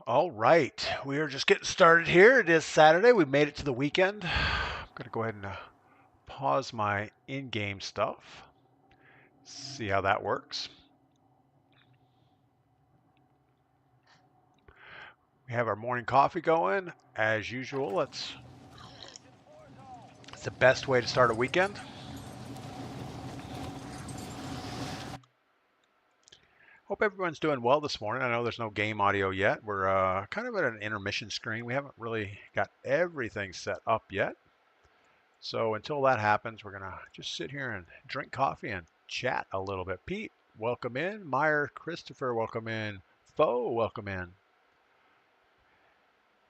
All right, we are just getting started here. It is Saturday. We made it to the weekend. I'm going to go ahead and pause my in-game stuff. See how that works. We have our morning coffee going. As usual, it's the best way to start a weekend. Hope everyone's doing well this morning. I know there's no game audio yet. We're kind of at an intermission screen. We haven't really got everything set up yet. So until that happens, we're going to just sit here and drink coffee and chat a little bit. Pete, welcome in. Meyer, Christopher, welcome in. Foe, welcome in.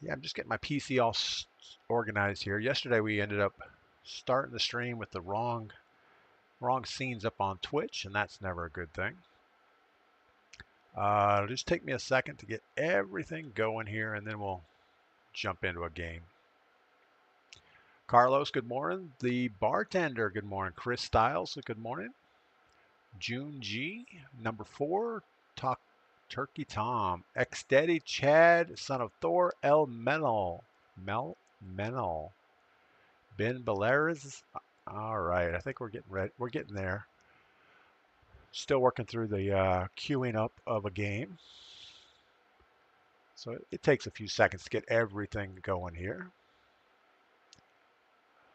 Yeah, I'm just getting my PC all organized here. Yesterday we ended up starting the stream with the wrong scenes up on Twitch, and that's never a good thing. It'll just take me a second to get everything going here, and then we'll jump into a game. Carlos, good morning. The bartender, good morning. Chris Styles, good morning. June G, number 4. Turkey Tom. X-Steady, Chad, son of Thor, El Menel. Menel. Ben Belares. All right, I think we're getting ready. We're getting there. Still working through the queuing up of a game. So it takes a few seconds to get everything going here.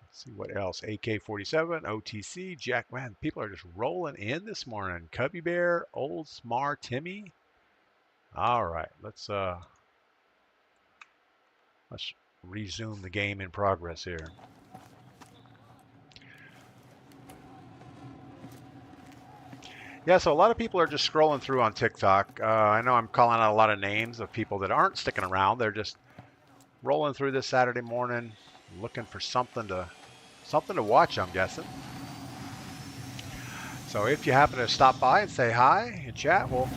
Let's see what else. AK-47, OTC, Jack. Man, people are just rolling in this morning. Cubby Bear, Old Smar, Timmy. All right, let's resume the game in progress here. Yeah, so a lot of people are just scrolling through on TikTok. I know I'm calling out a lot of names of people that aren't sticking around. They're just rolling through this Saturday morning, looking for something to watch, I'm guessing. So if you happen to stop by and say hi and chat, we'll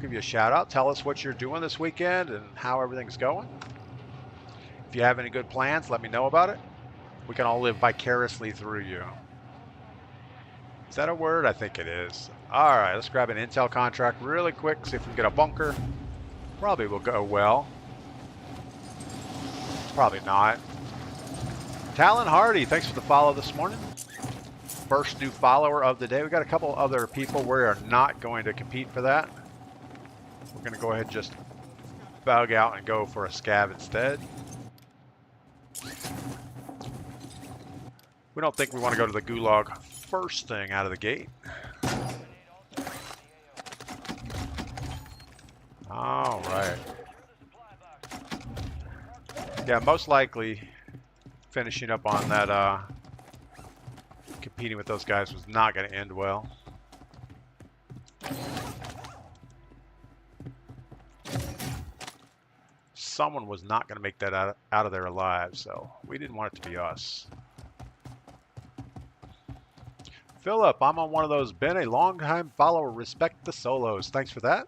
give you a shout out. Tell us what you're doing this weekend and how everything's going. If you have any good plans, let me know about it. We can all live vicariously through you. Is that a word? I think it is. All right, let's grab an intel contract really quick, see if we can get a bunker. Probably will go well. Probably not. Talon Hardy, thanks for the follow this morning. First new follower of the day. We got a couple other people. We are not going to compete for that. We're going to go ahead and just bug out and go for a scav instead. We don't think we want to go to the gulag first thing out of the gate. All right. Yeah, most likely finishing up on that competing with those guys was not going to end well. Someone was not going to make that out of there alive, so we didn't want it to be us. Philip, I'm on one of those. Been a long-time follower. Respect the solos. Thanks for that.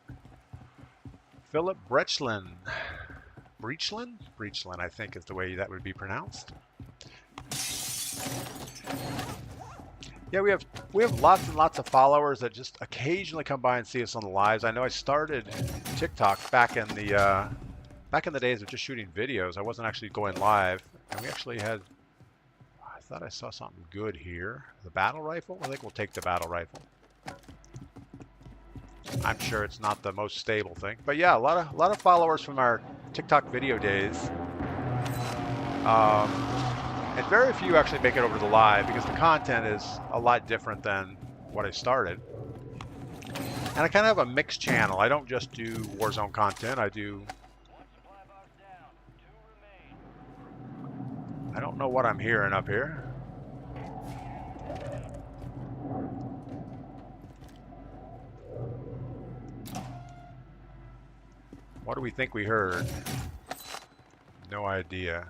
Philip Brechlin. Breachlin, I think is the way that would be pronounced. Yeah, we have lots and lots of followers that just occasionally come by and see us on the lives. I know I started TikTok back in the days of just shooting videos. I wasn't actually going live, and we actually had. I thought I saw something good here. The battle rifle? I think we'll take the battle rifle. I'm sure it's not the most stable thing, but yeah, a lot of followers from our TikTok video days. And very few actually make it over to the live because the content is a lot different than what I started. And I kind of have a mixed channel. I don't just do Warzone content. I don't know what I'm hearing up here. What do we think we heard? No idea.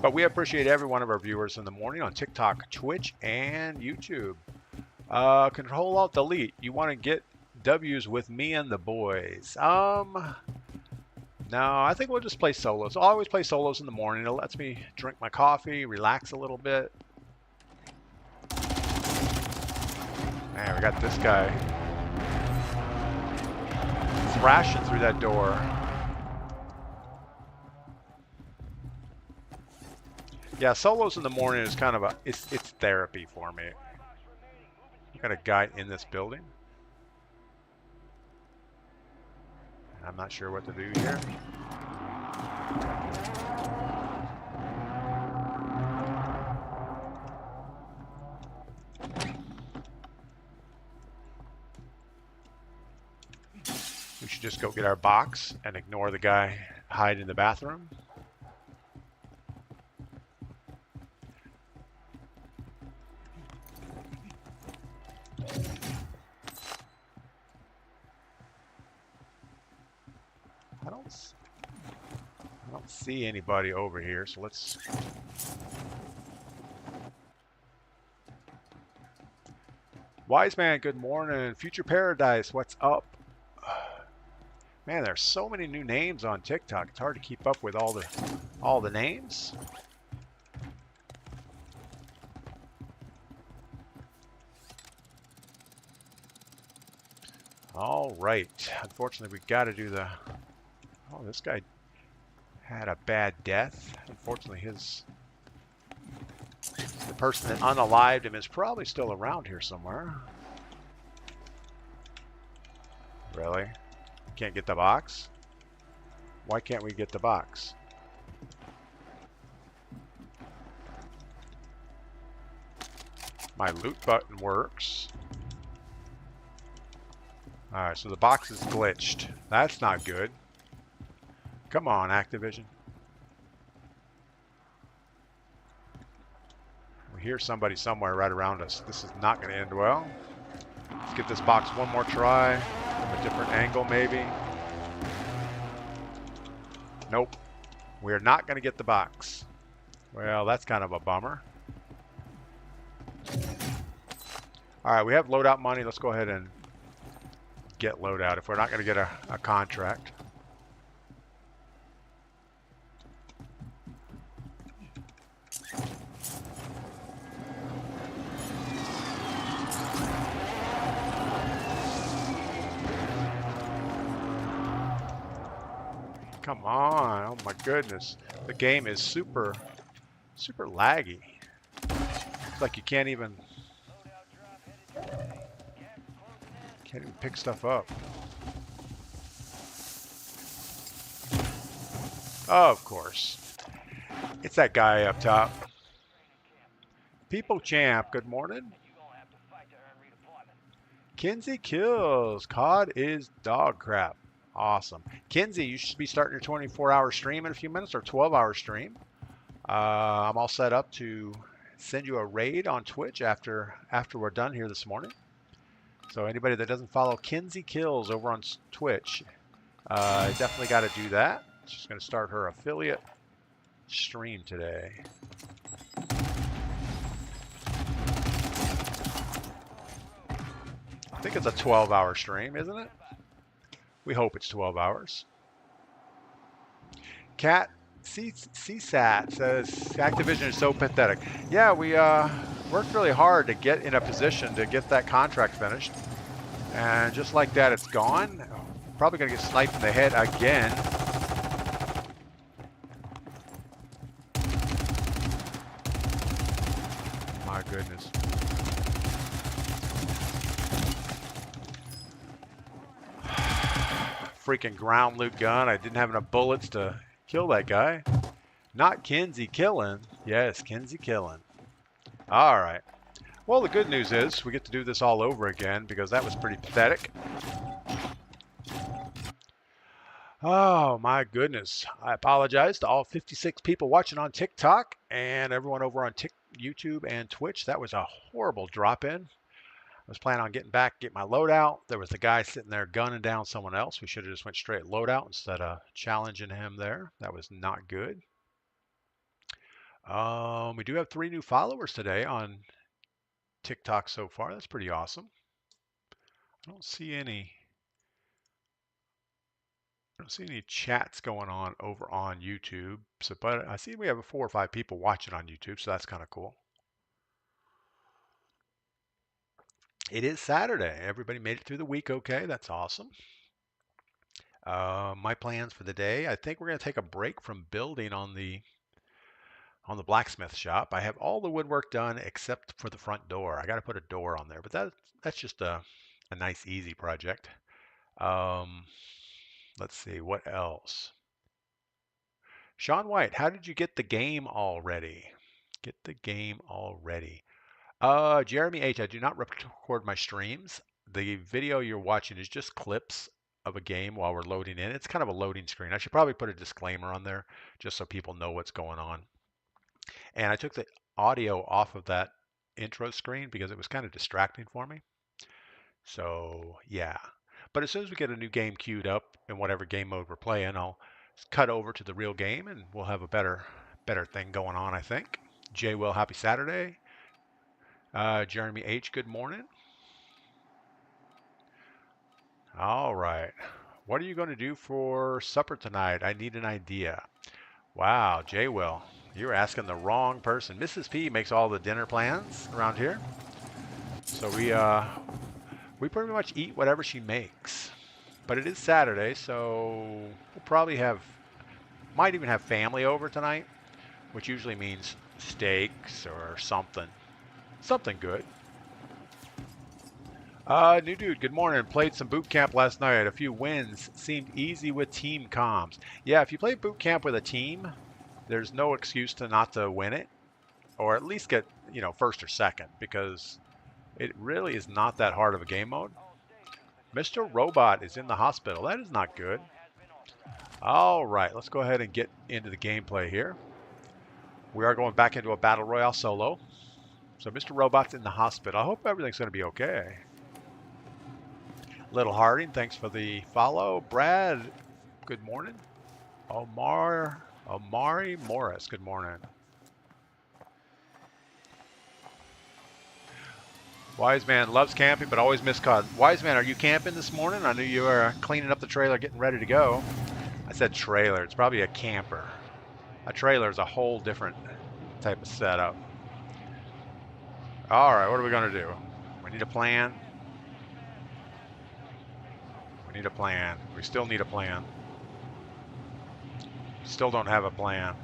But we appreciate every one of our viewers in the morning on TikTok, Twitch, and YouTube. Control Alt Delete. You want to get W's with me and the boys? No, I think we'll just play solos. I always play solos in the morning. It lets me drink my coffee, relax a little bit. Man, we got this guy. thrashing through that door. Yeah, solos in the morning is kind of it's therapy for me. Got a guy in this building. I'm not sure what to do here. We should just go get our box and ignore the guy hide in the bathroom. I don't see anybody over here, so let's... Wise Man, good morning. Future Paradise, what's up? Man, there's so many new names on TikTok. It's hard to keep up with all the names. All right. Unfortunately, we got to do the... Oh, this guy had a bad death. Unfortunately, the person that unalived him is probably still around here somewhere. Really? Can't get the box? Why can't we get the box? My loot button works. Alright, so the box is glitched. That's not good. Come on, Activision. We hear somebody somewhere right around us. This is not going to end well. Let's get this box one more try. From a different angle, maybe. Nope. We're not going to get the box. Well, that's kind of a bummer. Alright, we have loadout money. Let's go ahead and get loadout if we're not going to get a contract. Come on. Oh my goodness. The game is super laggy. It's like you can't even pick stuff up. Of course. It's that guy up top. People Champ, good morning. Kinsey kills. COD is dog crap. Awesome. Kinsey, you should be starting your 24-hour stream in a few minutes, or 12-hour stream. I'm all set up to send you a raid on Twitch after we're done here this morning. So anybody that doesn't follow Kinsey Kills over on Twitch, definitely got to do that. She's going to start her affiliate stream today. I think it's a 12-hour stream, isn't it? We hope it's 12 hours. Cat CSAT says Activision is so pathetic. Yeah, we worked really hard to get in a position to get that contract finished. And just like that, it's gone. Probably going to get sniped in the head again. My goodness. Freaking ground loot gun. I didn't have enough bullets to kill that guy. Not Kinsey killing. Yes, Kinsey killing. All right. Well, the good news is we get to do this all over again because that was pretty pathetic. Oh, my goodness. I apologize to all 56 people watching on TikTok and everyone over on YouTube and Twitch. That was a horrible drop-in. I was planning on getting back, get my loadout. There was a guy sitting there gunning down someone else. We should have just went straight loadout instead of challenging him there. That was not good. We do have 3 new followers today on TikTok so far. That's pretty awesome. I don't see any chats going on over on YouTube. So, but I see we have 4 or 5 people watching on YouTube, so that's kind of cool. It is Saturday. Everybody made it through the week okay. That's awesome. My plans for the day, I think we're going to take a break from building on the blacksmith shop. I have all the woodwork done except for the front door. I got to put a door on there, but that's just a nice easy project. Um, let's see what else. Sean White, how did you get the game already? Get the game already. Jeremy H, I do not record my streams. The video you're watching is just clips of a game while we're loading in. It's kind of a loading screen. I should probably put a disclaimer on there just so people know what's going on. And I took the audio off of that intro screen because it was kind of distracting for me. So yeah. But as soon as we get a new game queued up in whatever game mode we're playing, I'll cut over to the real game and we'll have a better thing going on, I think. Jay Will, happy Saturday. Jeremy H, good morning. All right. What are you going to do for supper tonight? I need an idea. Wow, Jay Will, you're asking the wrong person. Mrs. P makes all the dinner plans around here. So we pretty much eat whatever she makes. But it is Saturday, so we'll probably might even have family over tonight, which usually means steaks or something. Something good. New dude, good morning. Played some boot camp last night. A few wins. Seemed easy with team comms. Yeah, if you play boot camp with a team, there's no excuse to not to win it, or at least get, first or second, because it really is not that hard of a game mode. Mr. Robot is in the hospital. That is not good. All right, let's go ahead and get into the gameplay here. We are going back into a Battle Royale solo. So Mr. Robot's in the hospital. I hope everything's going to be okay. Little Harding, thanks for the follow. Brad, good morning. Omari Morris, good morning. Wise Man loves camping, but always miss cause. Wise Man, are you camping this morning? I knew you were cleaning up the trailer, getting ready to go. I said trailer. It's probably a camper. A trailer is a whole different type of setup. All right, what are we going to do? We need a plan. We need a plan. We still need a plan. Still don't have a plan.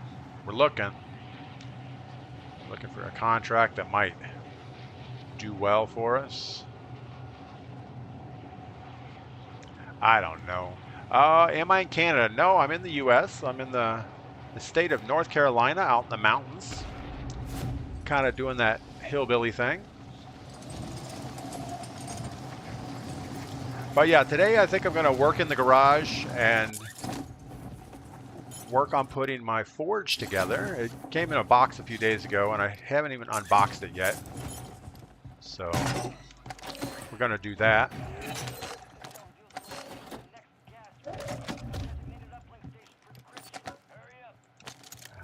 We're looking for a contract that might do well for us. I don't know. Am I in Canada? No, I'm in the U.S. I'm in the state of North Carolina, out in the mountains, kind of doing that hillbilly thing. But yeah, today I think I'm going to work in the garage and work on putting my forge together. It came in a box a few days ago and I haven't even unboxed it yet. So we're going to do that.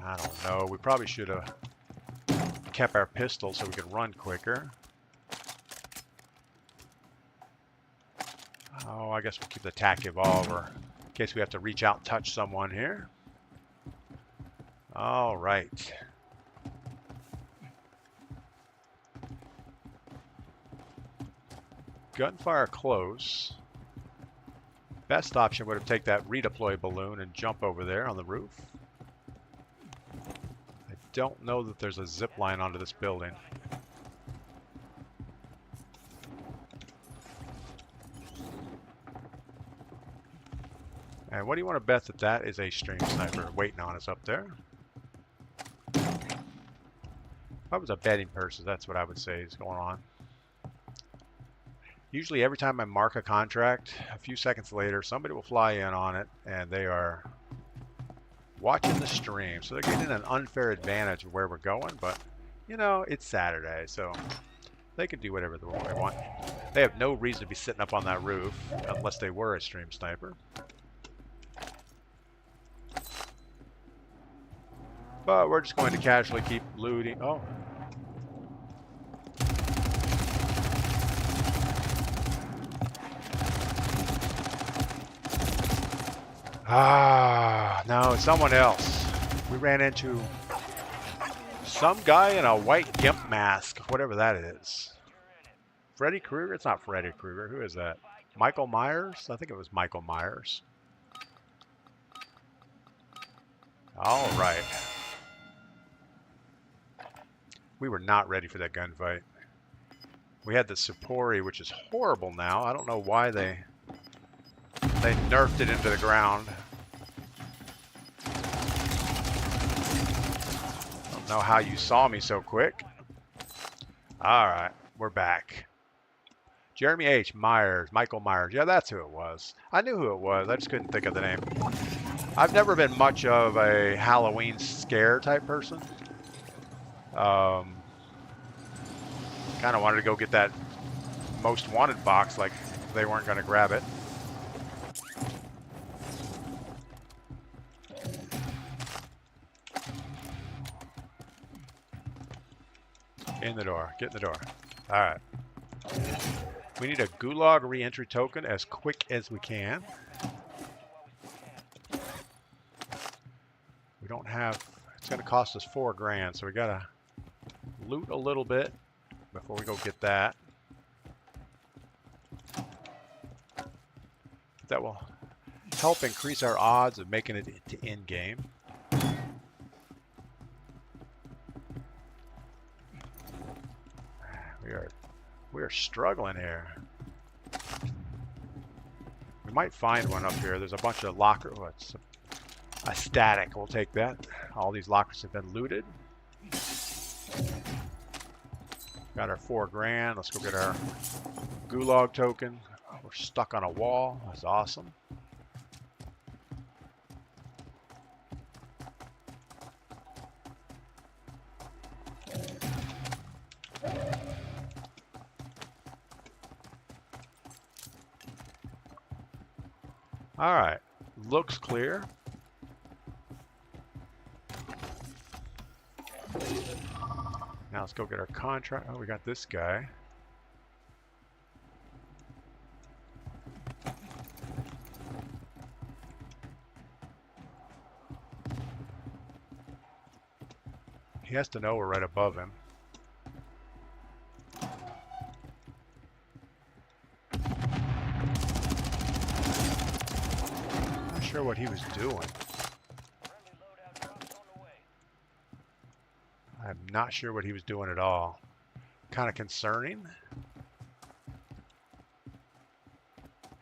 I don't know. We probably should have kept our pistol so we could run quicker. Oh, I guess we'll keep the tac revolver in case we have to reach out and touch someone here. All right. Gunfire close. Best option would have taken that redeploy balloon and jump over there on the roof. I don't know that there's a zip line onto this building. And what do you want to bet that that is a stream sniper waiting on us up there? If I was a betting person, that's what I would say is going on. Usually every time I mark a contract, a few seconds later, somebody will fly in on it and they are watching the stream. So they're getting an unfair advantage of where we're going, but you know, it's Saturday, so they can do whatever they want. They have no reason to be sitting up on that roof unless they were a stream sniper. But we're just going to casually keep looting. Oh. Ah, no, it's someone else. We ran into some guy in a white gimp mask, whatever that is. Freddy Krueger? It's not Freddy Krueger. Who is that? Michael Myers? I think it was Michael Myers. All right. We were not ready for that gunfight. We had the Supori, which is horrible now. I don't know why they nerfed it into the ground. I don't know how you saw me so quick. All right, we're back. Jeremy H. Myers, Michael Myers. Yeah, that's who it was. I knew who it was. I just couldn't think of the name. I've never been much of a Halloween scare type person. Kind of wanted to go get that most wanted box, like they weren't going to grab it. In the door. Get in the door. All right. We need a Gulag re-entry token as quick as we can. We don't have, it's going to cost us $4 grand, so we got to loot a little bit before we go get that. That will help increase our odds of making it to end game. We are struggling here. We might find one up here. There's a bunch of lockers. Oh, it's a static. We'll take that. All these lockers have been looted. Got our $4 grand. Let's go get our Gulag token. We're stuck on a wall. That's awesome. All right, looks clear. Now let's go get our contract. Oh, we got this guy. He has to know we're right above him. Not sure what he was doing. I'm not sure what he was doing at all. Kind of concerning.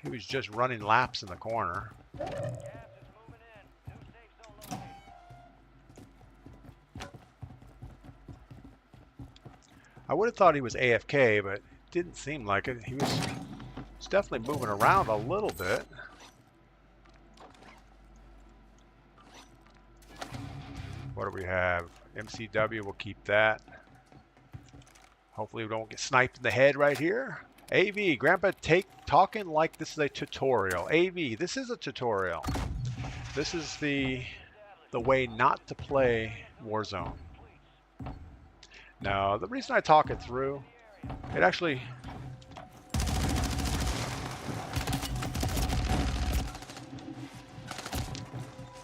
He was just running laps in the corner. I would have thought he was AFK, but it didn't seem like it. He was definitely moving around a little bit. What do we have? MCW, we'll keep that. Hopefully we don't get sniped in the head right here. AV, Grandpa, talking like this is a tutorial. AV, this is a tutorial. This is the way not to play Warzone. Now, the reason I talk it through, it actually...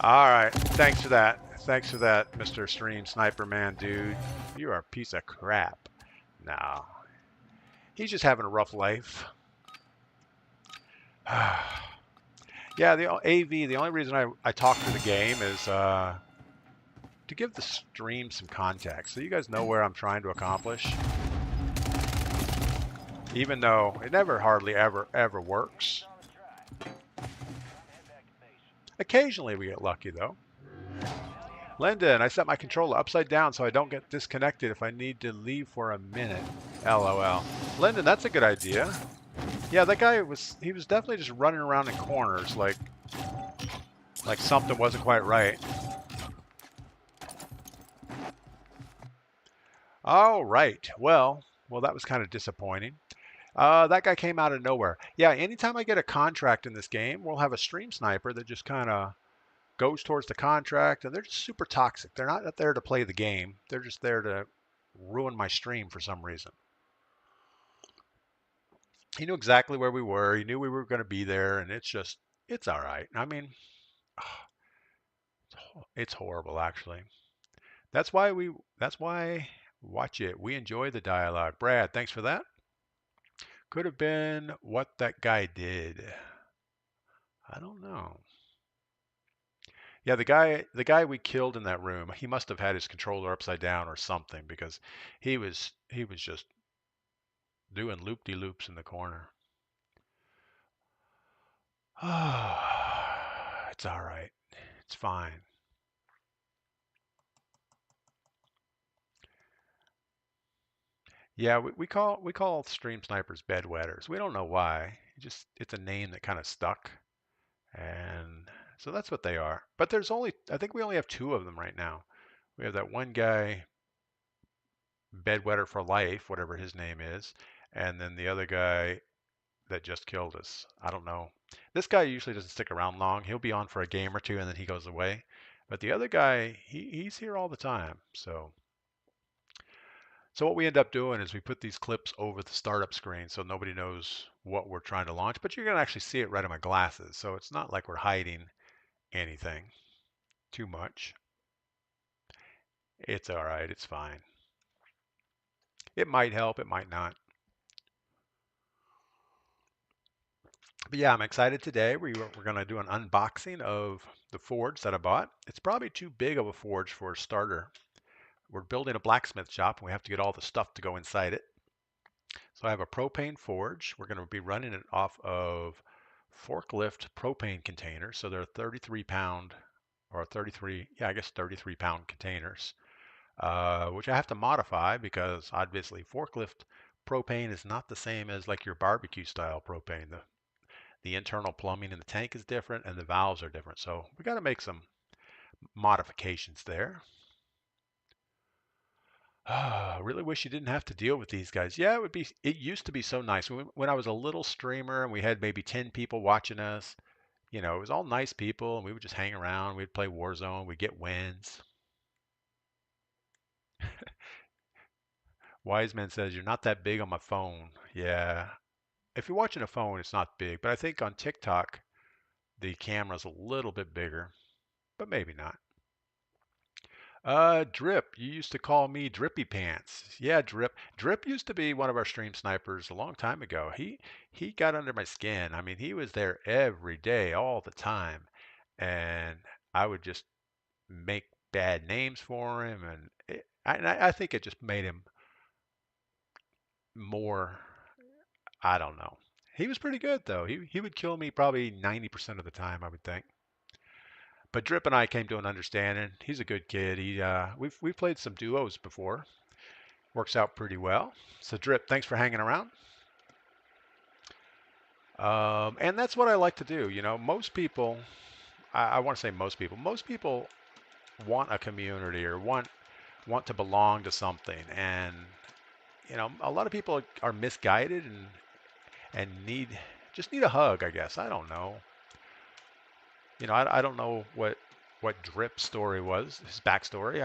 All right, thanks for that. Thanks for that, Mr. Stream Sniper Man, dude. You are a piece of crap. No. He's just having a rough life. Yeah, the AV, the only reason I talk through the game is to give the stream some context, so you guys know where I'm trying to accomplish. Even though it never hardly ever works. Occasionally we get lucky though. Lyndon, I set my controller upside down so I don't get disconnected if I need to leave for a minute. LOL. Lyndon, that's a good idea. Yeah, that guy he was definitely just running around in corners like something wasn't quite right. All right. Well, that was kind of disappointing. That guy came out of nowhere. Yeah, anytime I get a contract in this game, we'll have a stream sniper that just kind of goes towards the contract, and they're just super toxic. They're not there to play the game. They're just there to ruin my stream for some reason. He knew exactly where we were. He knew we were going to be there, and it's all right. I mean, it's horrible, actually. That's why watch it. We enjoy the dialogue. Brad, thanks for that. Could have been what that guy did. I don't know. Yeah, the guy we killed in that room, he must have had his controller upside down or something because he was just doing loop-de-loops in the corner. It's all right. It's fine. Yeah, we call stream snipers bedwetters. We don't know why. It's a name that kind of stuck, and so that's what they are. But I think we only have two of them right now. We have that one guy, bedwetter for life, whatever his name is, and then the other guy that just killed us. I don't know. This guy usually doesn't stick around long. He'll be on for a game or two and then he goes away. But the other guy, he's here all the time. So what we end up doing is we put these clips over the startup screen so nobody knows what we're trying to launch, but you're gonna actually see it right in my glasses. So it's not like we're hiding anything too much. It's all right. It's fine. It might help. It might not. But yeah, I'm excited today. We're going to do an unboxing of the forge that I bought. It's probably too big of a forge for a starter. We're building a blacksmith shop and we have to get all the stuff to go inside it. So I have a propane forge. We're going to be running it off of forklift propane containers. So they're 33 pound or 33, yeah, I guess 33 pound containers, which I have to modify because obviously forklift propane is not the same as like your barbecue style propane. The internal plumbing in the tank is different and the valves are different. So we got to make some modifications there. I really wish you didn't have to deal with these guys. Yeah, it used to be so nice. When I was a little streamer and we had maybe 10 people watching us, it was all nice people and we would just hang around. We'd play Warzone, we'd get wins. Wiseman says, you're not that big on my phone. Yeah. If you're watching a phone, it's not big. But I think on TikTok, the camera's a little bit bigger, but maybe not. Drip. You used to call me Drippy Pants. Yeah, Drip. Drip used to be one of our stream snipers a long time ago. He got under my skin. I mean, he was there every day, all the time, and I would just make bad names for him, and I think it just made him more. I don't know. He was pretty good though. He would kill me probably 90% of the time, I would think. But Drip and I came to an understanding. He's a good kid. We've played some duos before. Works out pretty well. So Drip, thanks for hanging around. And that's what I like to do. Most people, I want to say most people want a community or want to belong to something. And a lot of people are misguided and just need a hug, I guess. I don't know. I don't know what Drip's story was, his backstory.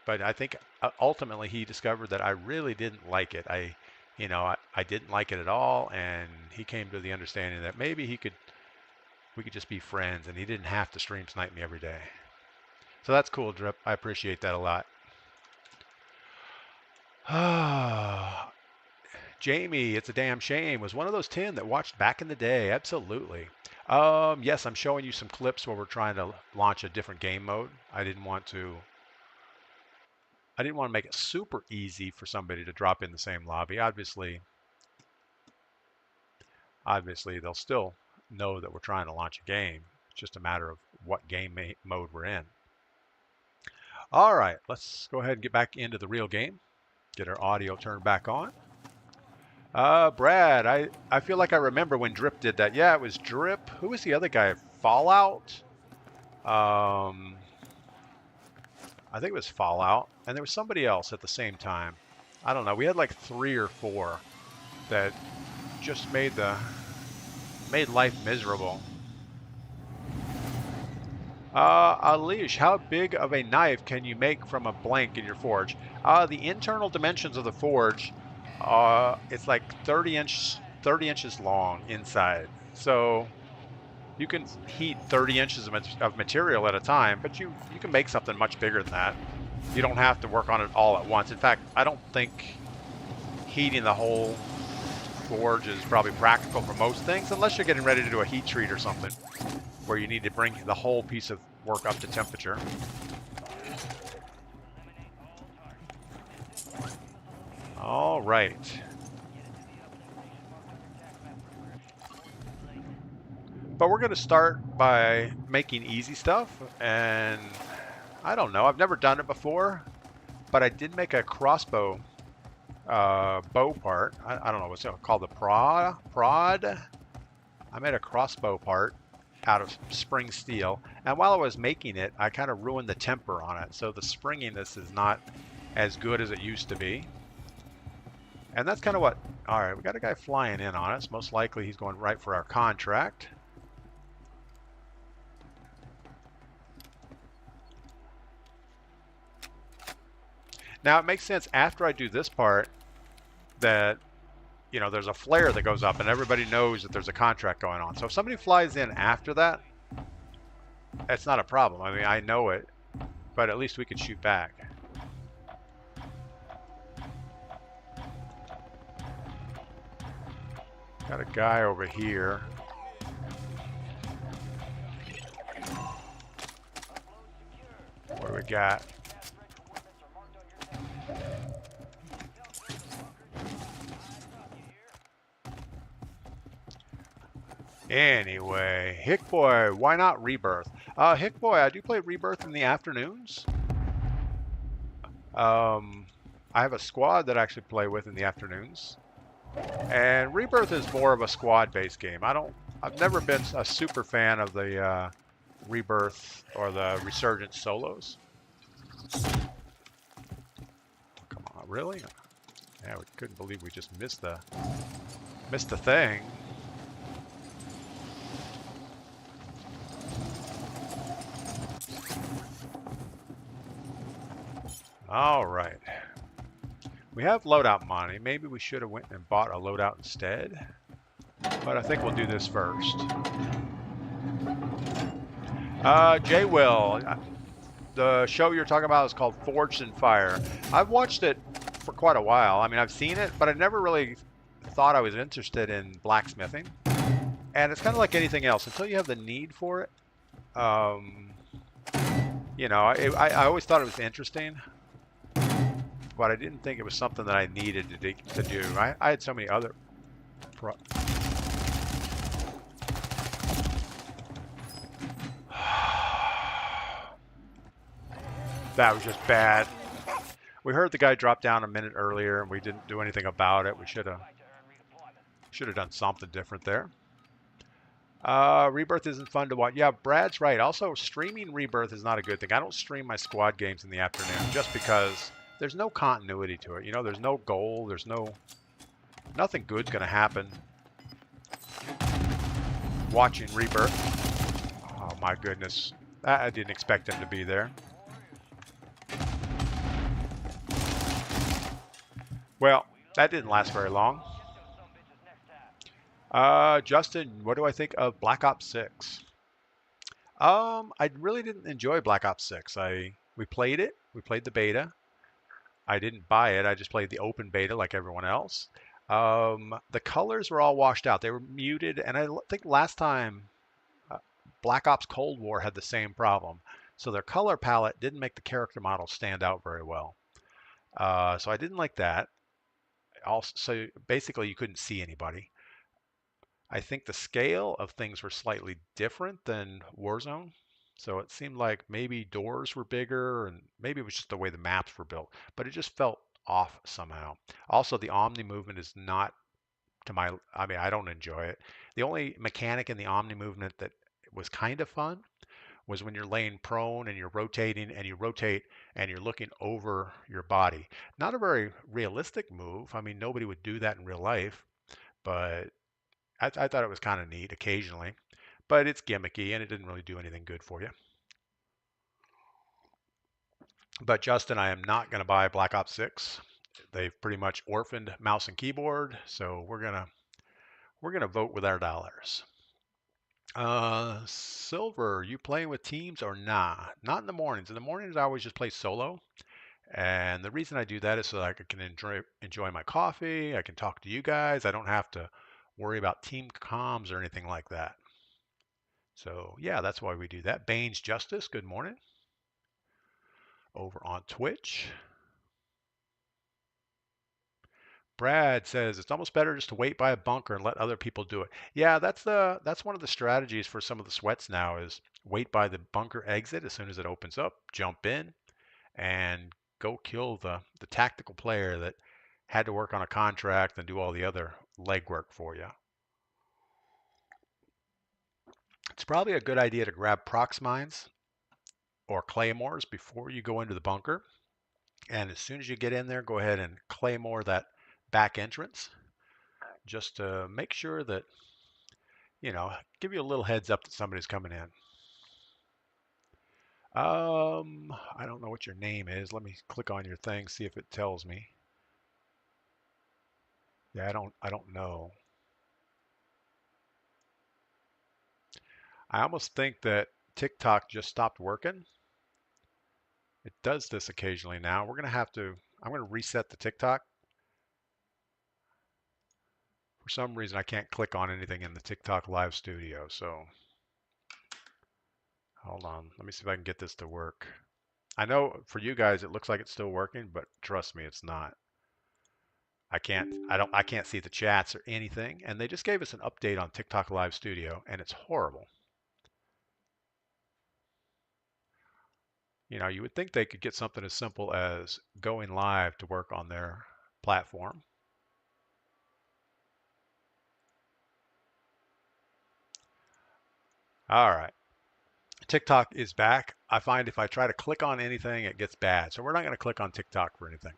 But I think ultimately he discovered that I really didn't like it. I didn't like it at all, and he came to the understanding that maybe we could just be friends, and he didn't have to stream snipe me every day. So that's cool, Drip. I appreciate that a lot. Jamie, it's a damn shame. Was one of those 10 that watched back in the day. Absolutely. Yes, I'm showing you some clips where we're trying to launch a different game mode. I didn't want to make it super easy for somebody to drop in the same lobby. Obviously they'll still know that we're trying to launch a game. It's just a matter of what game mode we're in. All right, let's go ahead and get back into the real game. Get our audio turned back on. Brad, I feel like I remember when Drip did that. Yeah, it was Drip. Who was the other guy? Fallout? I think it was Fallout. And there was somebody else at the same time. I don't know. We had like 3 or 4 that just made life miserable. Alish, how big of a knife can you make from a blank in your forge? The internal dimensions of the forge, it's like 30 inches long inside. So you can heat 30 inches of material at a time, but you can make something much bigger than that. You don't have to work on it all at once. In fact, I don't think heating the whole forge is probably practical for most things, unless you're getting ready to do a heat treat or something, where you need to bring the whole piece of work up the temperature. All right. But we're going to start by making easy stuff. And I don't know. I've never done it before. But I did make a crossbow bow part. I don't know what's it called, the prod. I made a crossbow part out of spring steel, and while I was making it, I kind of ruined the temper on it, so the springiness is not as good as it used to be. And that's kind of what. All right, we got a guy flying in on us. Most likely he's going right for our contract. Now it makes sense after I do this part that, you know, there's a flare that goes up and everybody knows that there's a contract going on. So if somebody flies in after that, that's not a problem. I mean, I know it, but at least we can shoot back. Got a guy over here. What do we got? Anyway, Hick Boy, why not Rebirth? Hick Boy, I do play Rebirth in the afternoons. I have a squad that I actually play with in the afternoons. And Rebirth is more of a squad-based game. I've never been a super fan of the Rebirth or the Resurgence solos. Come on, really? Yeah, we couldn't believe we just missed the thing. All right. We have loadout money. Maybe we should have went and bought a loadout instead. But I think we'll do this first. J. Will, the show you're talking about is called Forged in Fire. I've watched it for quite a while. I mean, I've seen it, but I never really thought I was interested in blacksmithing. And it's kind of like anything else. Until you have the need for it, you know, I always thought it was interesting. But I didn't think it was something that I needed to do. I had so many other that was just bad. We heard the guy drop down a minute earlier and we didn't do anything about it. We should have done something different there. Rebirth isn't fun to watch. Yeah, Brad's right. Also, streaming Rebirth is not a good thing. I don't stream my squad games in the afternoon just because there's no continuity to it. You know, there's no goal. There's nothing good's going to happen watching Rebirth. Oh, my goodness. I didn't expect him to be there. Well, that didn't last very long. Justin, what do I think of Black Ops 6? I really didn't enjoy Black Ops 6. We played it. We played the beta. I didn't buy it. I just played the open beta like everyone else. The colors were all washed out. They were muted, and I think last time Black Ops Cold War had the same problem. So their color palette didn't make the character model stand out very well. So I didn't like that. Also, so basically you couldn't see anybody. I think the scale of things were slightly different than Warzone. So it seemed like maybe doors were bigger and maybe it was just the way the maps were built, but it just felt off somehow. Also, the Omni movement is not I mean, I don't enjoy it. The only mechanic in the Omni movement that was kind of fun was when you're laying prone and you're rotating and you rotate and you're looking over your body. Not a very realistic move. I mean, nobody would do that in real life, but I thought it was kind of neat occasionally, but it's gimmicky and it didn't really do anything good for you. But Justin, I am not going to buy Black Ops 6. They've pretty much orphaned mouse and keyboard, so we're gonna vote with our dollars. Silver, you playing with teams or nah? Not in the mornings. In the mornings, I always just play solo. And the reason I do that is so that I can enjoy my coffee. I can talk to you guys. I don't have to worry about team comms or anything like that. So yeah, that's why we do that. Bane's Justice, good morning. Over on Twitch. Brad says it's almost better just to wait by a bunker and let other people do it. Yeah, that's one of the strategies for some of the sweats now is wait by the bunker exit as soon as it opens up, jump in, and go kill the tactical player that had to work on a contract and do all the other legwork for you. It's probably a good idea to grab prox mines or claymores before you go into the bunker. And as soon as you get in there, go ahead and claymore that back entrance just to make sure that, give you a little heads up that somebody's coming in. I don't know what your name is. Let me click on your thing, see if it tells me. Yeah, I don't know. I almost think that TikTok just stopped working. It does this occasionally now. I'm going to reset the TikTok. For some reason, I can't click on anything in the TikTok live studio. So hold on. Let me see if I can get this to work. I know for you guys, it looks like it's still working, but trust me, it's not. I can't see the chats or anything. And they just gave us an update on TikTok live studio and it's horrible. You would think they could get something as simple as going live to work on their platform. All right. TikTok is back. I find if I try to click on anything, it gets bad. So we're not going to click on TikTok for anything.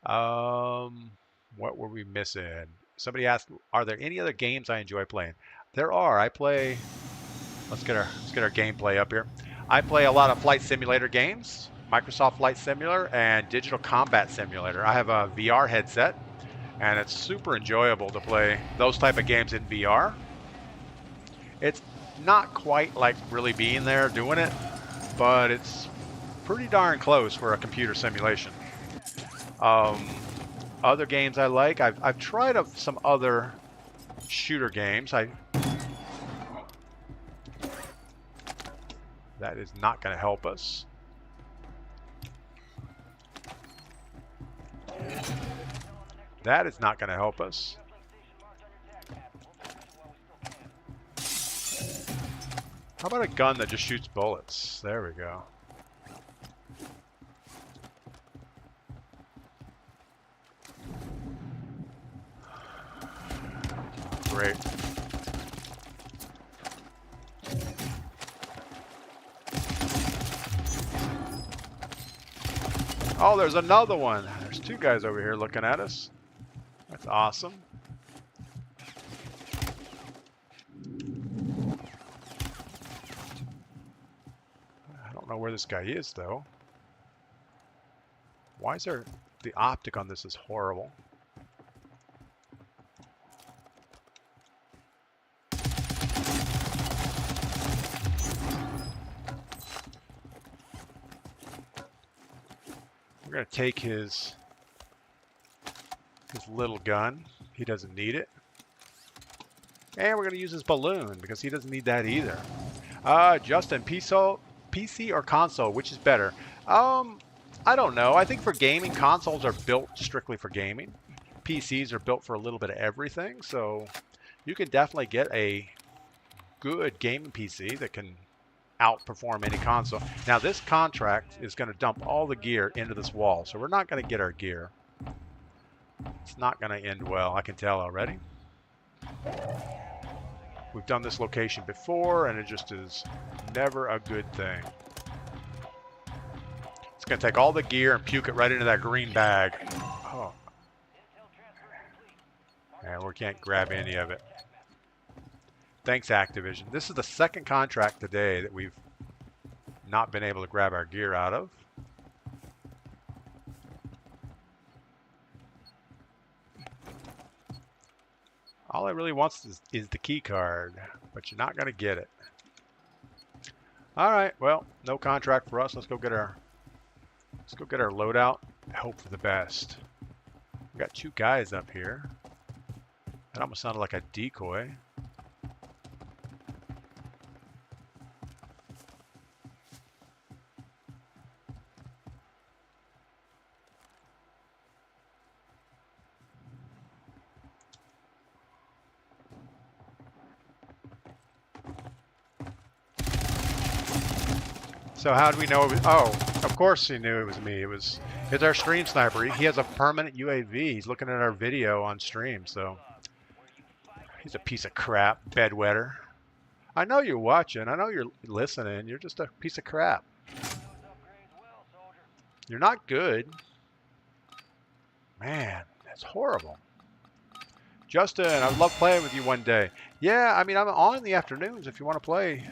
What were we missing? Somebody asked, are there any other games I enjoy playing? There are. Let's get our gameplay up here. I play a lot of flight simulator games, Microsoft Flight Simulator and Digital Combat Simulator. I have a VR headset, and it's super enjoyable to play those type of games in VR. It's not quite like really being there doing it, but it's pretty darn close for a computer simulation. Other games I like, I've tried some other shooter games. That is not going to help us. That is not going to help us. How about a gun that just shoots bullets? There we go. Great. Oh, there's another one. There's two guys over here looking at us. That's awesome. I don't know where this guy is, though. Why is there... The optic on this is horrible. We're going to take his little gun. He doesn't need it. And we're going to use his balloon because he doesn't need that either. Justin, PC or console, which is better? I don't know. I think for gaming, consoles are built strictly for gaming. PCs are built for a little bit of everything. So you can definitely get a good gaming PC that can outperform any console. Now this contract is going to dump all the gear into this wall, so we're not going to get our gear. It's not going to end well, I can tell already. We've done this location before and it just is never a good thing. It's going to take all the gear and puke it right into that green bag. Oh. And we can't grab any of it. Thanks, Activision. This is the second contract today that we've not been able to grab our gear out of. All it really wants is the key card, but you're not going to get it. All right, well, no contract for us. Let's go get our loadout. Hope for the best. We got two guys up here. That almost sounded like a decoy. So how do we know it was, oh, of course he knew it was me. It's our stream sniper. He has a permanent UAV. He's looking at our video on stream, so he's a piece of crap, bedwetter. I know you're watching. I know you're listening. You're just a piece of crap. You're not good. Man, that's horrible. Justin, I would love playing with you one day. Yeah, I mean, I'm on in the afternoons if you want to play.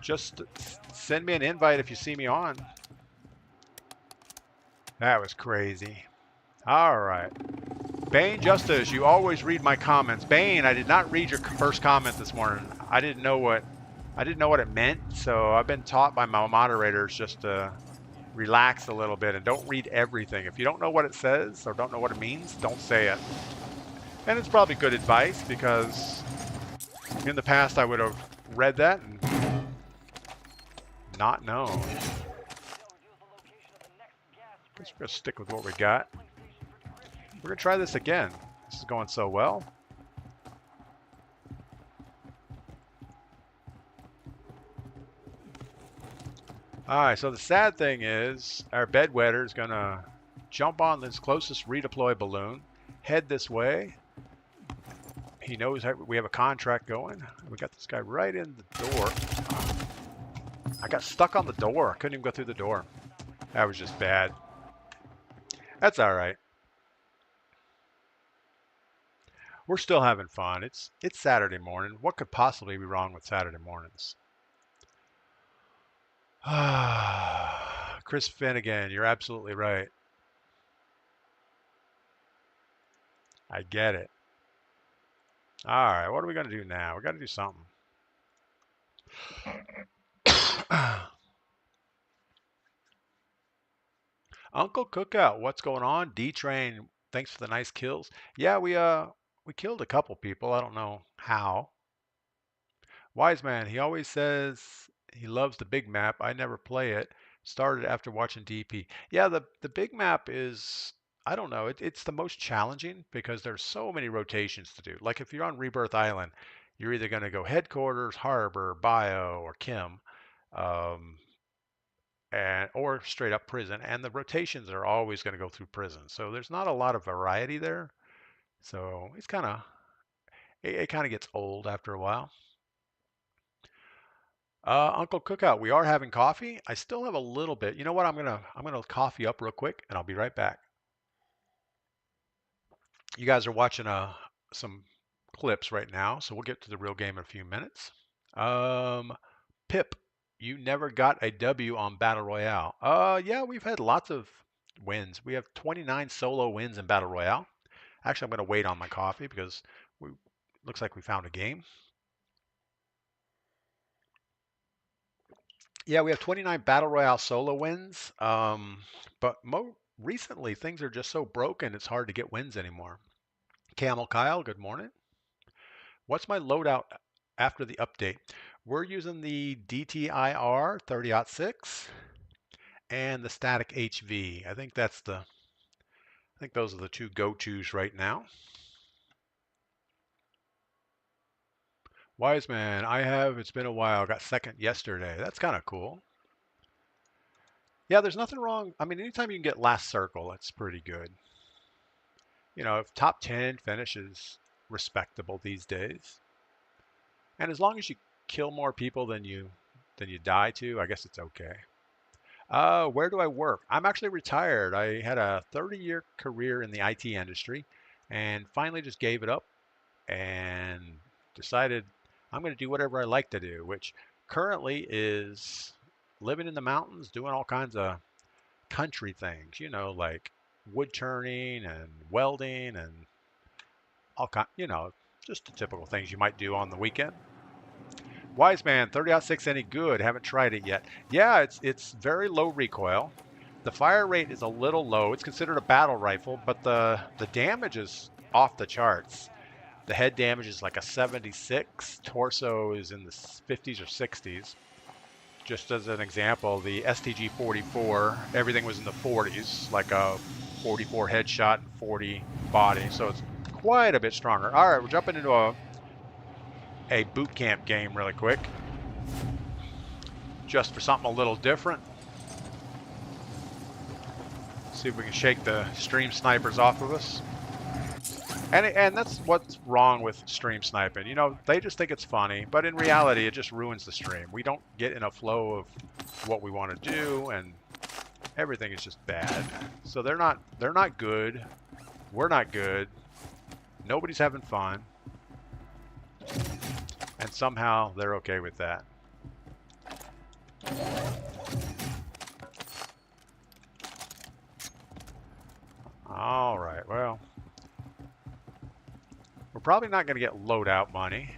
Just send me an invite if you see me on. That was crazy. All right. Bane Justice, you always read my comments. Bane, I did not read your first comment this morning. I didn't know what it meant, so I've been taught by my moderators just to relax a little bit and don't read everything. If you don't know what it says or don't know what it means, don't say it. And it's probably good advice because in the past I would have read that and not known. Guess we're gonna stick with what we got. We're gonna try this again. This is going so well. All right, so the sad thing is our bedwetter is gonna jump on this closest redeploy balloon, head this way. He knows we have a contract going. We got this guy right in the door. I got stuck on the door. Couldn't even go through the door. That was just bad. That's all right. We're still having fun. It's Saturday morning. What could possibly be wrong with Saturday mornings? Chris Finnegan, you're absolutely right. I get it. All right, what are we going to do now? We got to do something. Uncle Cookout, what's going on? D-Train, thanks for the nice kills. Yeah, we killed a couple people. I don't know how. Wise Man, he always says he loves the big map. I never play it. Started after watching DP. Yeah, the big map is, I don't know, it's the most challenging because there's so many rotations to do. Like if you're on Rebirth Island, you're either going to go headquarters, harbor, bio, or Kim, or straight up prison. And the rotations are always going to go through prison. So there's not a lot of variety there. So it's kind of, it kind of gets old after a while. Uncle Cookout, we are having coffee. I still have a little bit. You know what? I'm gonna coffee up real quick, and I'll be right back. You guys are watching some clips right now, so we'll get to the real game in a few minutes. Pip, you never got a W on Battle Royale. Yeah, we've had lots of wins. We have 29 solo wins in Battle Royale. Actually, I'm gonna wait on my coffee because looks like we found a game. Yeah, we have 29 Battle Royale solo wins, but recently things are just so broken it's hard to get wins anymore. Camel Kyle, good morning. What's my loadout after the update? We're using the DTIR 30-06 and the static HV. I think those are the two go-tos right now. Wise Man, it's been a while. Got second yesterday. That's kind of cool. Yeah, there's nothing wrong. I mean, anytime you can get last circle, that's pretty good. You know, if top 10 finishes respectable these days. And as long as you kill more people than you die to, I guess it's okay. Where do I work? I'm actually retired. I had a 30-year career in the IT industry and finally just gave it up and decided I'm going to do whatever I like to do, which currently is living in the mountains, doing all kinds of country things, you know, like wood turning and welding and all kind, you know, just the typical things you might do on the weekend. Wise Man, 30-06 any good? Haven't tried it yet. Yeah, it's very low recoil. The fire rate is a little low. It's considered a battle rifle, but the damage is off the charts. The head damage is like a 76. Torso is in the 50s or 60s. just as an example, the STG-44, everything was in the 40s, like a 44 headshot and 40 body, so it's quite a bit stronger. All right, we're jumping into a boot camp game really quick, just for something a little different. See if we can shake the stream snipers off of us. And that's what's wrong with stream sniping. You know, they just think it's funny, but in reality, it just ruins the stream. We don't get in a flow of what we want to do, and everything is just bad. So they're not good. We're not good. Nobody's having fun. And somehow they're okay with that. All right, well, we're probably not going to get loadout money.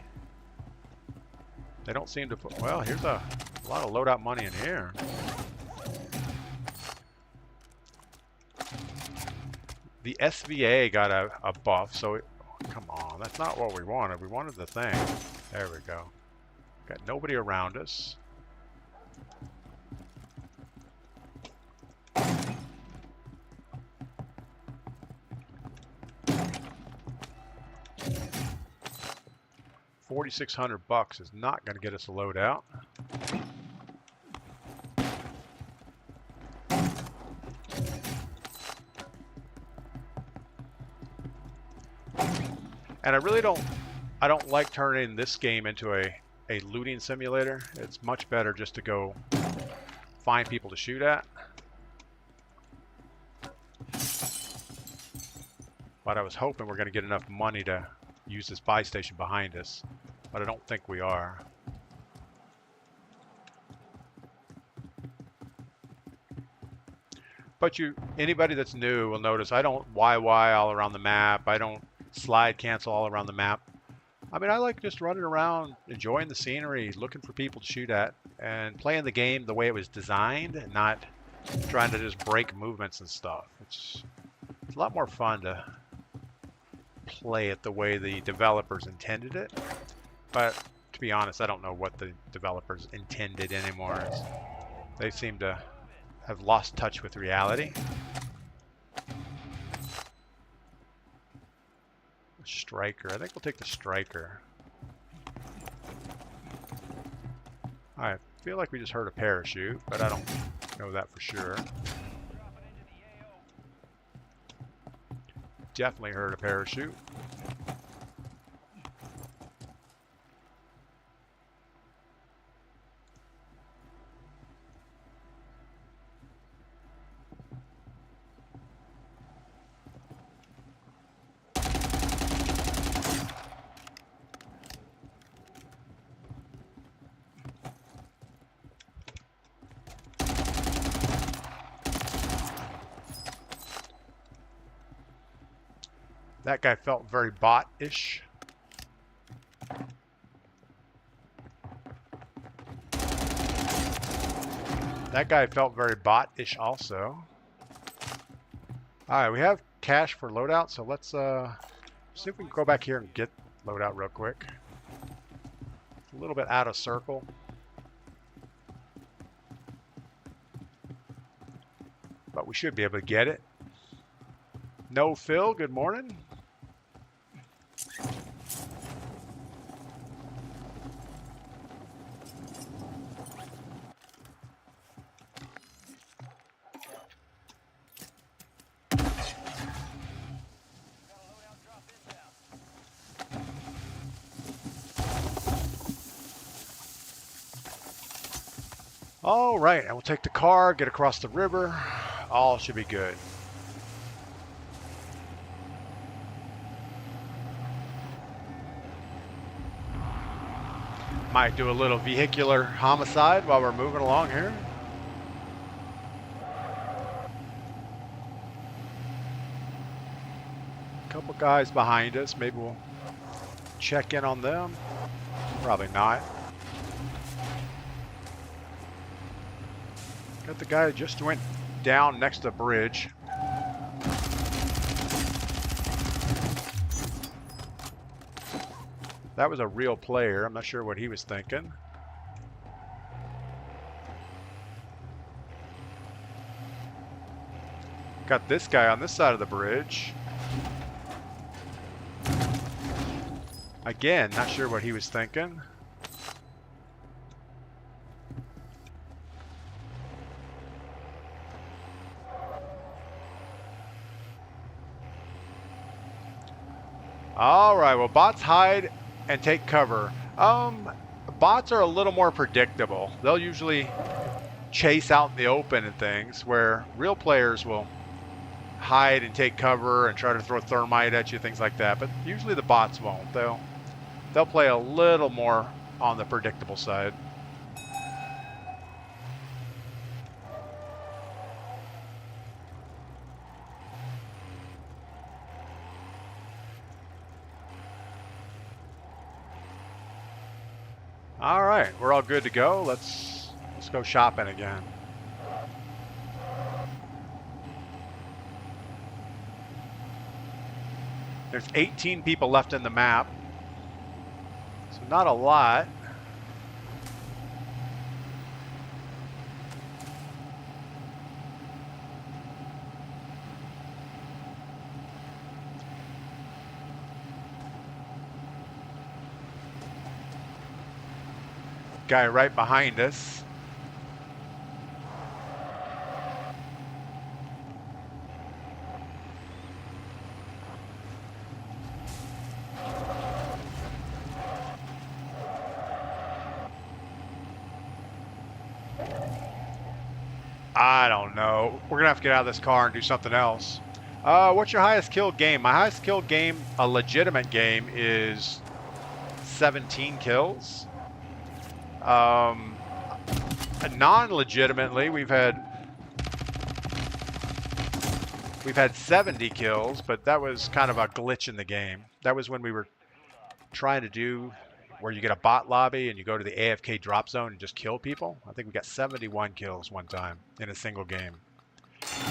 They don't seem to put, well, here's a lot of loadout money in here. The SVA got a buff, so come on, that's not what we wanted. We wanted the thing. There we go. Got nobody around us. $4,600 is not going to get us a loadout. And I don't like turning this game into a looting simulator. It's much better just to go find people to shoot at. But I was hoping we're going to get enough money to use this buy station behind us, but I don't think we are. But anybody that's new will notice I don't YY all around the map. I don't slide cancel all around the map. I mean, I like just running around, enjoying the scenery, looking for people to shoot at, and playing the game the way it was designed, and not trying to just break movements and stuff. It's a lot more fun to play it the way the developers intended it. But to be honest, I don't know what the developers intended anymore. They seem to have lost touch with reality. Striker. I think we'll take the striker. I feel like we just heard a parachute, but I don't know that for sure. Definitely heard a parachute. That guy felt very bot-ish. That guy felt very bot-ish also. Alright, we have cash for loadout, so let's see if we can go back here and get loadout real quick. It's a little bit out of circle. But we should be able to get it. No Phil, good morning. All right, and we'll take the car, get across the river. All should be good. Might do a little vehicular homicide while we're moving along here. Couple guys behind us. Maybe we'll check in on them. Probably not. Got the guy who just went down next to the bridge. That was a real player. I'm not sure what he was thinking. Got this guy on this side of the bridge. Again, not sure what he was thinking. All right, well, bots hide and take cover. Bots are a little more predictable. They'll usually chase out in the open and things, where real players will hide and take cover and try to throw thermite at you, things like that. But usually the bots won't. They'll play a little more on the predictable side. All right, we're all good to go. Let's go shopping again. There's 18 people left in the map, so not a lot. Guy right behind us. I don't know. We're gonna have to get out of this car and do something else. What's your highest kill game? My highest kill game, a legitimate game, is 17 kills. Non-legitimately, we've had 70 kills, but that was kind of a glitch in the game. That was when we were trying to do where you get a bot lobby and you go to the AFK drop zone and just kill people. I think we got 71 kills one time in a single game. I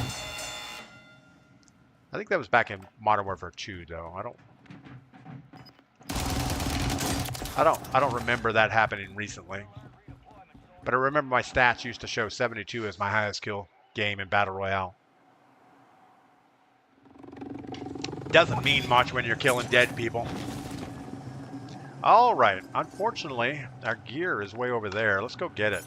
think that was back in Modern Warfare 2, though. I don't remember that happening recently. But I remember my stats used to show 72 as my highest kill game in Battle Royale. Doesn't mean much when you're killing dead people. All right. Unfortunately, our gear is way over there. Let's go get it.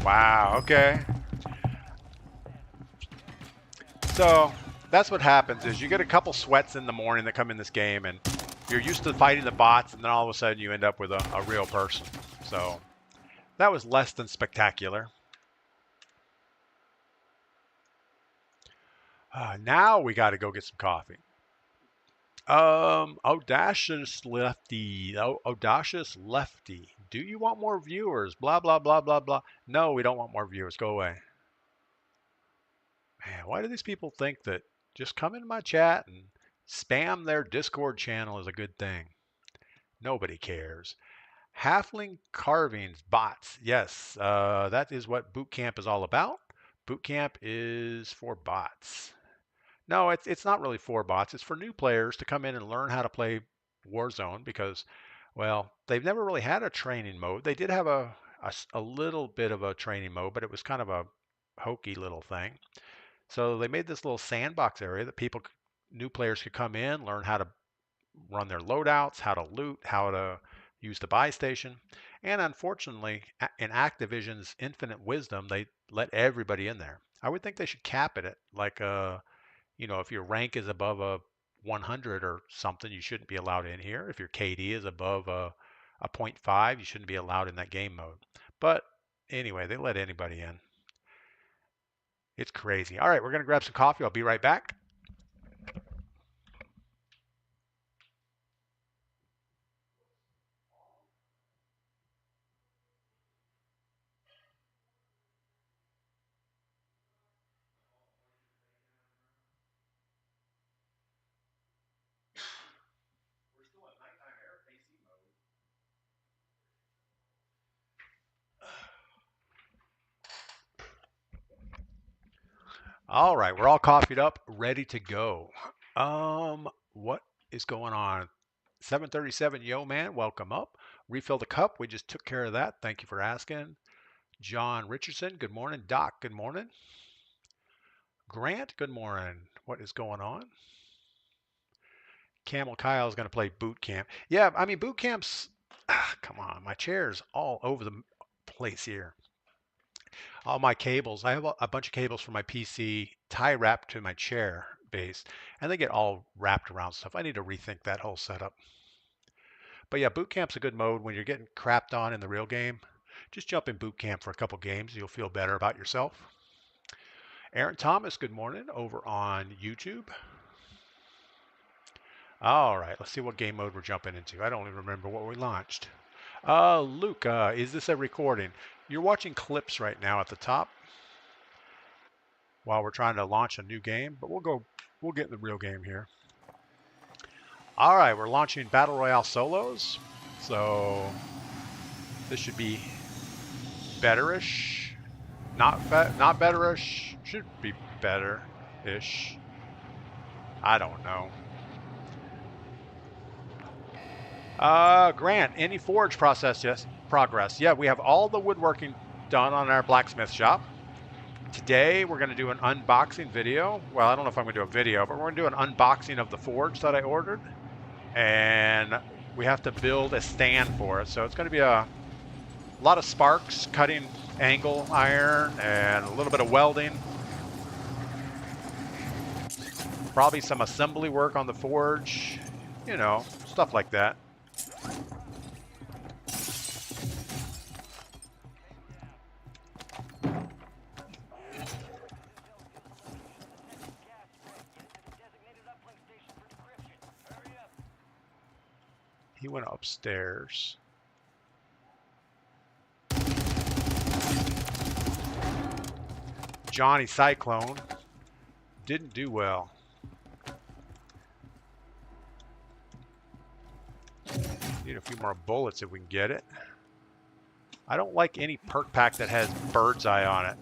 Wow, okay. So that's what happens is you get a couple sweats in the morning that come in this game and you're used to fighting the bots and then all of a sudden you end up with a real person. So that was less than spectacular. Now we got to go get some coffee. Audacious Lefty. Audacious Lefty. Do you want more viewers? Blah, blah, blah, blah, blah. No, we don't want more viewers. Go away. Man, why do these people think that just come into my chat and spam their Discord channel is a good thing? Nobody cares. Halfling carvings, bots. Yes, that is what boot camp is all about. Boot camp is for bots. No, it's not really for bots. It's for new players to come in and learn how to play Warzone because, well, they've never really had a training mode. They did have a little bit of a training mode, but it was kind of a hokey little thing. So they made this little sandbox area that new players could come in, learn how to run their loadouts, how to loot, how to use the buy station. And unfortunately, in Activision's infinite wisdom, they let everybody in there. I would think they should cap it at like if your rank is above a 100 or something, you shouldn't be allowed in here. If your KD is above a 0.5, you shouldn't be allowed in that game mode. But anyway, they let anybody in. It's crazy. All right, we're going to grab some coffee. I'll be right back. We're still at nighttime air AC mode. All right, we're all coffeeed up, ready to go. What is going on? 737, yo man, welcome up. Refill the cup. We just took care of that. Thank you for asking. John Richardson, good morning. Doc, good morning. Grant, good morning. What is going on? Camel Kyle is going to play boot camp. Yeah, I mean boot camps. Come on, my chair's all over the place here. All my cables. I have a bunch of cables from my PC tie wrapped to my chair base, and they get all wrapped around stuff. I need to rethink that whole setup. But yeah, boot camp's a good mode when you're getting crapped on in the real game. Just jump in boot camp for a couple games. You'll feel better about yourself. Aaron Thomas, good morning over on YouTube. All right, let's see what game mode we're jumping into. I don't even remember what we launched. Luke, is this a recording? You're watching clips right now at the top while we're trying to launch a new game, but we'll get in the real game here. All right, we're launching Battle Royale solos, so this should be betterish. Not betterish. Should be better-ish. I don't know. Grant, any forge progress? Yeah, we have all the woodworking done on our blacksmith shop. Today we're going to do an unboxing video. Well, I don't know if I'm going to do a video, but we're going to do an unboxing of the forge that I ordered. And we have to build a stand for it. So it's going to be a lot of sparks, cutting angle iron, and a little bit of welding. Probably some assembly work on the forge, you know, stuff like that. He went upstairs. Johnny Cyclone didn't do well. Need a few more bullets if we can get it. I don't like any perk pack that has bird's eye on it.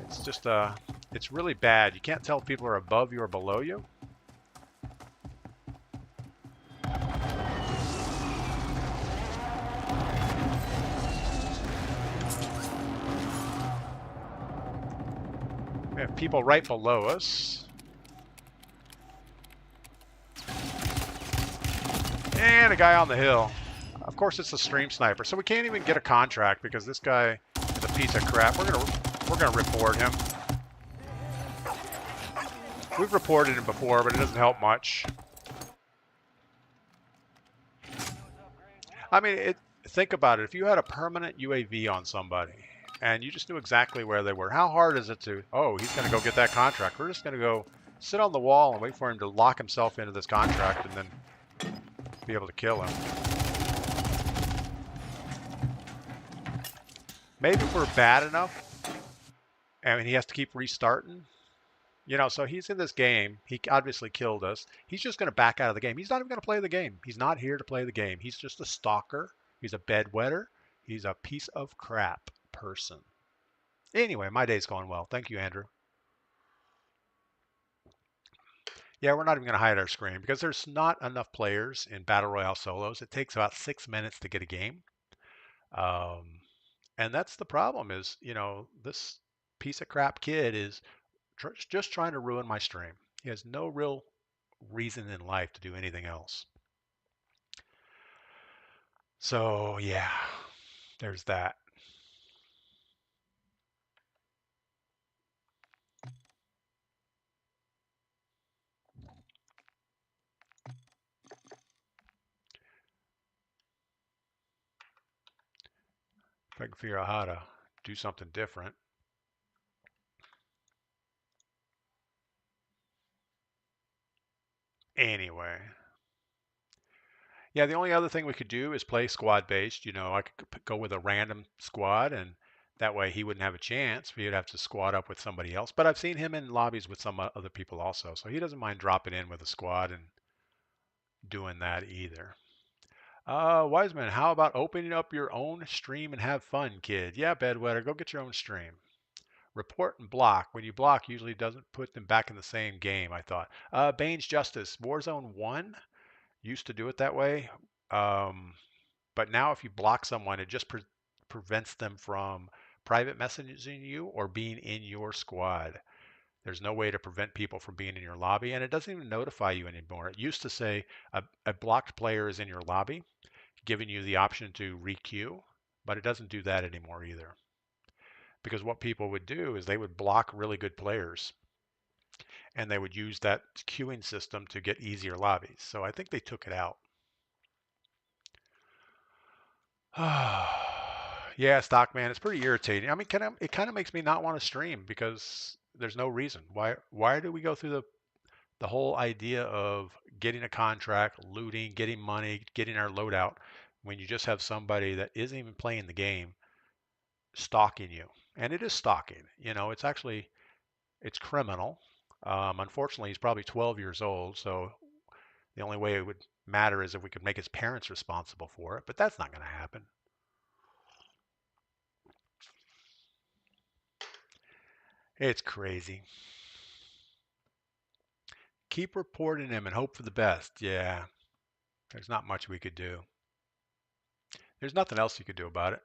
It's just it's really bad. You can't tell if people are above you or below you. We have people right below us. And a guy on the hill. Of course, it's a stream sniper, so we can't even get a contract because this guy is a piece of crap. We're gonna report him. We've reported him before, but it doesn't help much. I mean, think about it. If you had a permanent UAV on somebody and you just knew exactly where they were, how hard is it to, oh, he's going to go get that contract. We're just going to go sit on the wall and wait for him to lock himself into this contract and then be able to kill him. Maybe if we're bad enough and he has to keep restarting. You know, so he's in this game. He obviously killed us. He's just going to back out of the game. He's not even going to play the game. He's not here to play the game. He's just a stalker. He's a bedwetter. He's a piece of crap person. Anyway, my day's going well. Thank you, Andrew. Yeah, we're not even going to hide our screen because there's not enough players in Battle Royale solos. It takes about 6 minutes to get a game. And that's the problem is, you know, this piece of crap kid is just trying to ruin my stream. He has no real reason in life to do anything else. So yeah, there's that. If I can figure out how to do something different. Anyway. Yeah, the only other thing we could do is play squad based. You know, I could go with a random squad and that way he wouldn't have a chance. He'd have to squad up with somebody else. But I've seen him in lobbies with some other people also. So he doesn't mind dropping in with a squad and doing that either. Wiseman, how about opening up your own stream and have fun, kid? Yeah, Bedwetter, go get your own stream. Report and block. When you block, usually doesn't put them back in the same game, I thought. Bane's Justice. Warzone 1 used to do it that way. Um, but now if you block someone, it just prevents them from private messaging you or being in your squad. There's no way to prevent people from being in your lobby, and it doesn't even notify you anymore. It used to say a blocked player is in your lobby, giving you the option to requeue, but it doesn't do that anymore either. Because what people would do is they would block really good players and they would use that queuing system to get easier lobbies. So I think they took it out. Yeah, Stockman, it's pretty irritating. I mean, it kind of makes me not want to stream because there's no reason. Why do we go through the whole idea of getting a contract, looting, getting money, getting our loadout when you just have somebody that isn't even playing the game stalking you? And it is stalking. It's criminal. Unfortunately, he's probably 12 years old, so the only way it would matter is if we could make his parents responsible for it, but that's not going to happen. It's crazy. Keep reporting him and hope for the best. Yeah, there's not much we could do. There's nothing else you could do about it.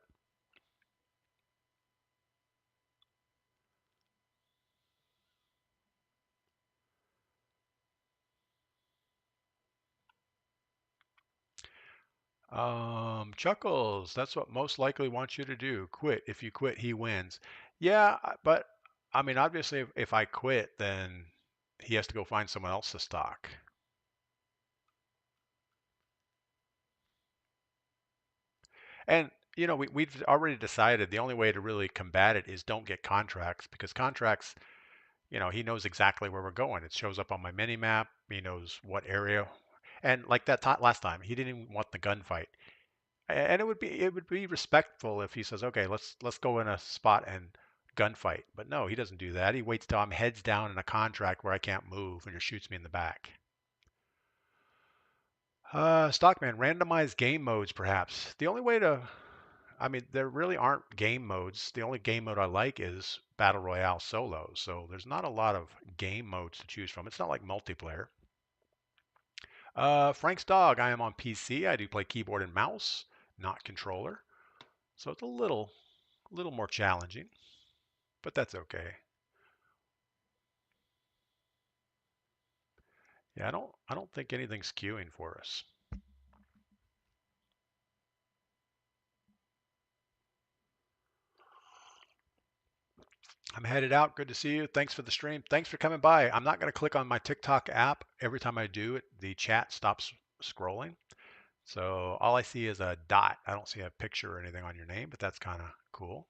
Chuckles, that's what most likely wants you to do. Quit. If you quit, he wins. Yeah, but I mean, obviously, if I quit, then he has to go find someone else to stock. And we've already decided the only way to really combat it is don't get contracts because contracts, he knows exactly where we're going. It shows up on my mini map. He knows what area. And like that last time, he didn't even want the gunfight. And it would be respectful if he says, "Okay, let's go in a spot and gunfight." But no, he doesn't do that. He waits till I'm heads down in a contract where I can't move and just shoots me in the back. Stockman, randomized game modes, perhaps. The only way to I mean, there really aren't game modes. The only game mode I like is Battle Royale solo. So there's not a lot of game modes to choose from. It's not like multiplayer. Frank's Dog, I am on PC. I do play keyboard and mouse, not controller. So it's a little more challenging, but that's okay. Yeah, I don't think anything's queuing for us. I'm headed out. Good to see you. Thanks for the stream. Thanks for coming by. I'm not going to click on my TikTok app. Every time I do it, the chat stops scrolling. So all I see is a dot. I don't see a picture or anything on your name, but that's kind of cool.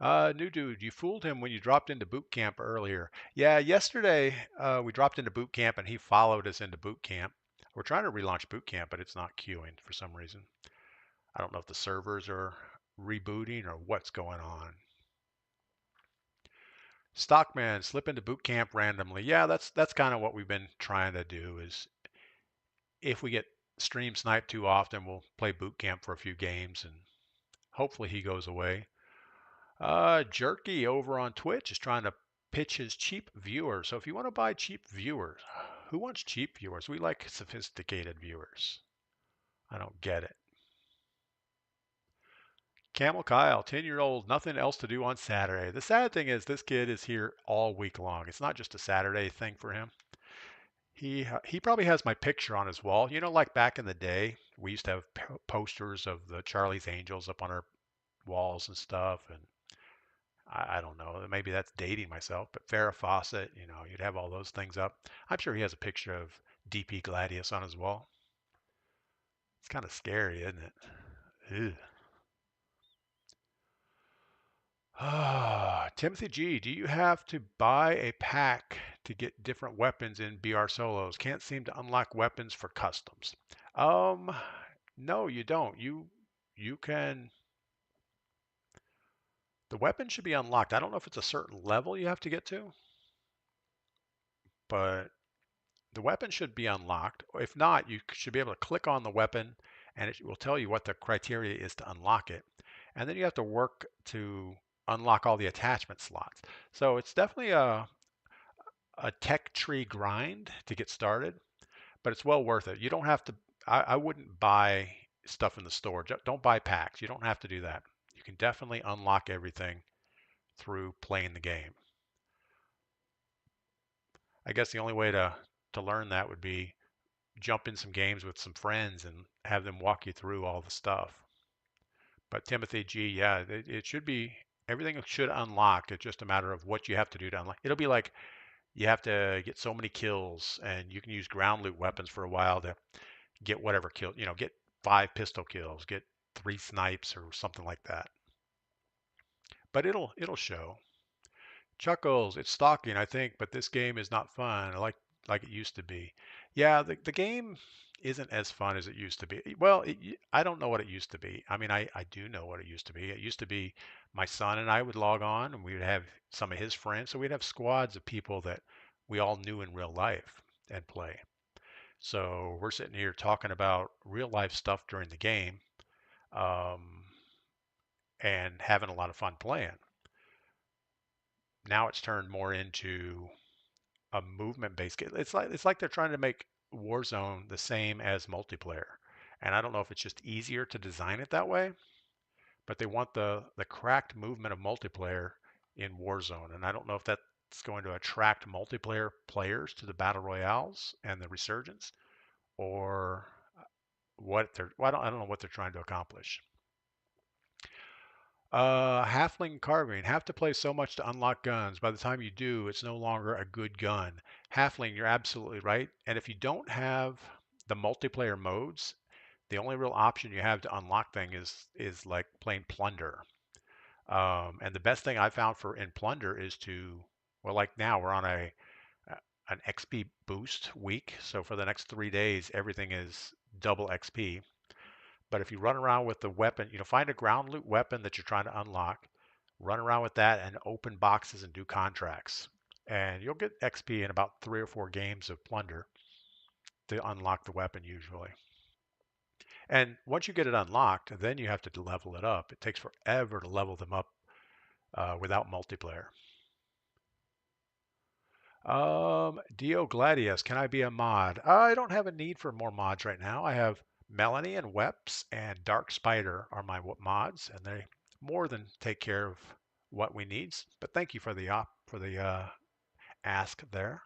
New dude, you fooled him when you dropped into boot camp earlier. Yeah, yesterday we dropped into boot camp and he followed us into boot camp. We're trying to relaunch boot camp, but it's not queuing for some reason. I don't know if the servers are rebooting or what's going on. Stockman, slip into boot camp randomly. Yeah, that's kind of what we've been trying to do is if we get stream sniped too often, we'll play boot camp for a few games and hopefully he goes away. Jerky over on Twitch is trying to pitch his cheap viewers. So if you want to buy cheap viewers, who wants cheap viewers? We like sophisticated viewers. I don't get it. Camel Kyle, 10-year-old, nothing else to do on Saturday. The sad thing is this kid is here all week long. It's not just a Saturday thing for him. He probably has my picture on his wall. Like back in the day, we used to have posters of the Charlie's Angels up on our walls and stuff. And I don't know, maybe that's dating myself, but Farrah Fawcett, you'd have all those things up. I'm sure he has a picture of DPGladius on his wall. It's kind of scary, isn't it? Ew. Timothy G, do you have to buy a pack to get different weapons in BR solos? Can't seem to unlock weapons for customs. Um, no, you don't. You can. The weapon should be unlocked. I don't know if it's a certain level you have to get to, but the weapon should be unlocked. If not, you should be able to click on the weapon and it will tell you what the criteria is to unlock it. And then you have to work to unlock all the attachment slots. So it's definitely a tech tree grind to get started, but it's well worth it. You don't have to, I wouldn't buy stuff in the store. Don't buy packs. You don't have to do that. You can definitely unlock everything through playing the game. I guess the only way to learn that would be jump in some games with some friends and have them walk you through all the stuff. But Timothy G, yeah, it should be, everything should unlock. It's just a matter of what you have to do to unlock. It'll be like you have to get so many kills, and you can use ground loot weapons for a while to get whatever kill, get 5 pistol kills, get 3 snipes or something like that. But it'll show. Chuckles, it's stalking, I think, but this game is not fun like it used to be. Yeah, the game isn't as fun as it used to be. Well, I don't know what it used to be. I mean, I do know what it used to be. It used to be my son and I would log on and we would have some of his friends. So we'd have squads of people that we all knew in real life and play. So we're sitting here talking about real life stuff during the game, um, and having a lot of fun playing. Now it's turned more into a movement based game. It's like they're trying to make Warzone the same as multiplayer. And I don't know if it's just easier to design it that way, but they want the cracked movement of multiplayer in Warzone. And I don't know if that's going to attract multiplayer players to the battle royales and the resurgence, or what they're well, I don't know what they're trying to accomplish. Halfling carbine. Have to play so much to unlock guns. By the time you do, it's no longer a good gun. Halfling, you're absolutely right. And if you don't have the multiplayer modes, the only real option you have to unlock things is like playing plunder. And the best thing I found for in plunder is well, like now we're on an XP boost week. So for the next 3 days, everything is double XP. But if you run around with the weapon, find a ground loot weapon that you're trying to unlock, run around with that and open boxes and do contracts. And you'll get XP in about 3 or 4 games of plunder to unlock the weapon usually. And once you get it unlocked, then you have to level it up. It takes forever to level them up without multiplayer. DPGladius, can I be a mod? I don't have a need for more mods right now. I have Melanie and Weps and Dark Spider are my mods, and they more than take care of what we need. But thank you for the ask there.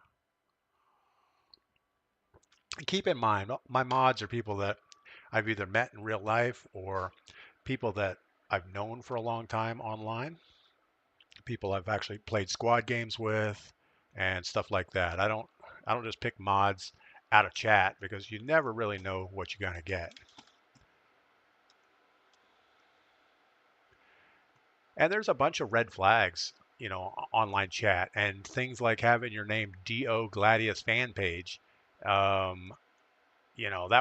And keep in mind, my mods are people that I've either met in real life or people that I've known for a long time online. People I've actually played squad games with and stuff like that. I don't just pick mods out of chat because you never really know what you're going to get. And there's a bunch of red flags, online chat, and things like having your name DPGladius fan page. That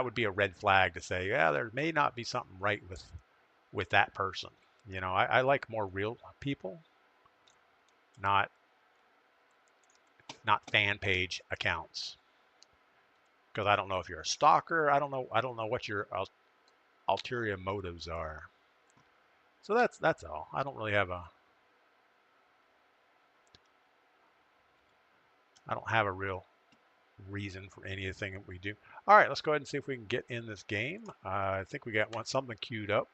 would be a red flag to say, yeah, there may not be something right with that person. I like more real people, not fan page accounts, because I don't know if you're a stalker. I don't know what your ulterior motives are. So that's all. I don't really have I don't have a real reason for anything that we do. All right, let's go ahead and see if we can get in this game. I think we got something queued up.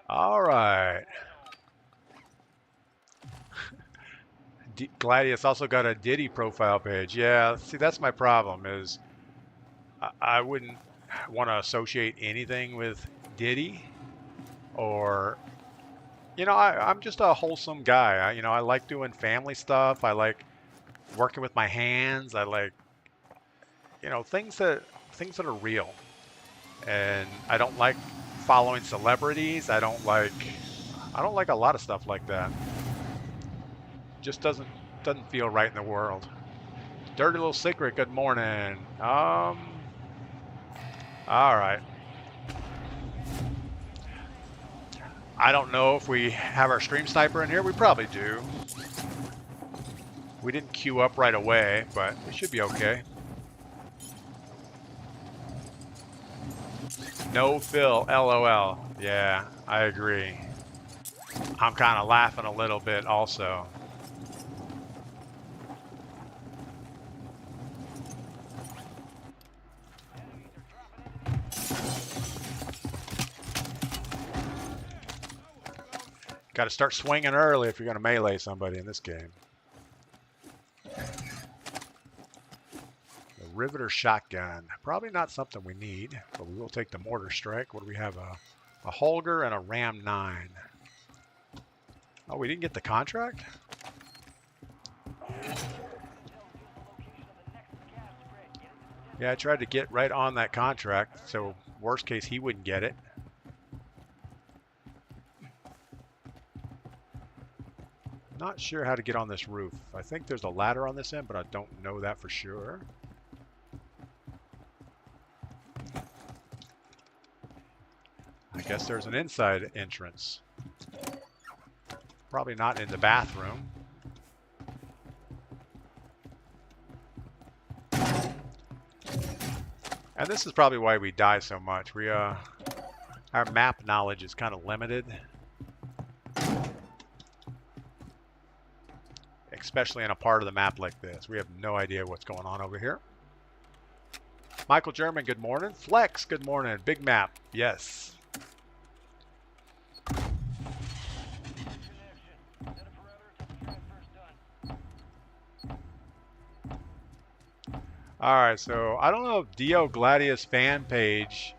All right. Gladius also got a Diddy profile page. Yeah, see, that's my problem is I wouldn't want to associate anything with Diddy, or I'm just a wholesome guy. I like doing family stuff. I like working with my hands. I like things that are real, and I don't like following celebrities. I don't like a lot of stuff like that. Just doesn't feel right in the world. Dirty Little Secret, good morning. All right. I don't know if we have our stream sniper in here. We probably do. We didn't queue up right away, but it should be okay. No Phil, LOL. Yeah, I agree. I'm kind of laughing a little bit also. Got to start swinging early if you're going to melee somebody in this game. The Riveter shotgun. Probably not something we need, but we will take the mortar strike. What do we have? A Holger and a Ram 9. Oh, we didn't get the contract? Yeah, I tried to get right on that contract, so worst case he wouldn't get it. Not sure how to get on this roof. I think there's a ladder on this end, but I don't know that for sure. I guess there's an inside entrance. Probably not in the bathroom. And this is probably why we die so much. Our map knowledge is kind of limited. Especially in a part of the map like this. We have no idea what's going on over here. Michael German, good morning. Flex, good morning. Big map, yes. Alright, so I don't know if DPGladius fan page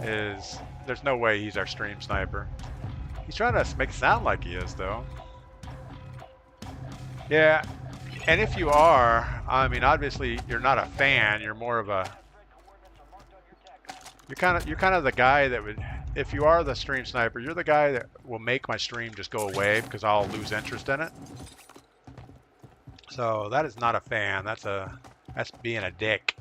is... There's no way he's our stream sniper. He's trying to make it sound like he is, though. Yeah, and if you are, I mean, obviously you're not a fan. You're more of a... You're kind of the guy that would... If you are the stream sniper, you're the guy that will make my stream just go away because I'll lose interest in it. So that is not a fan. That's being a dick.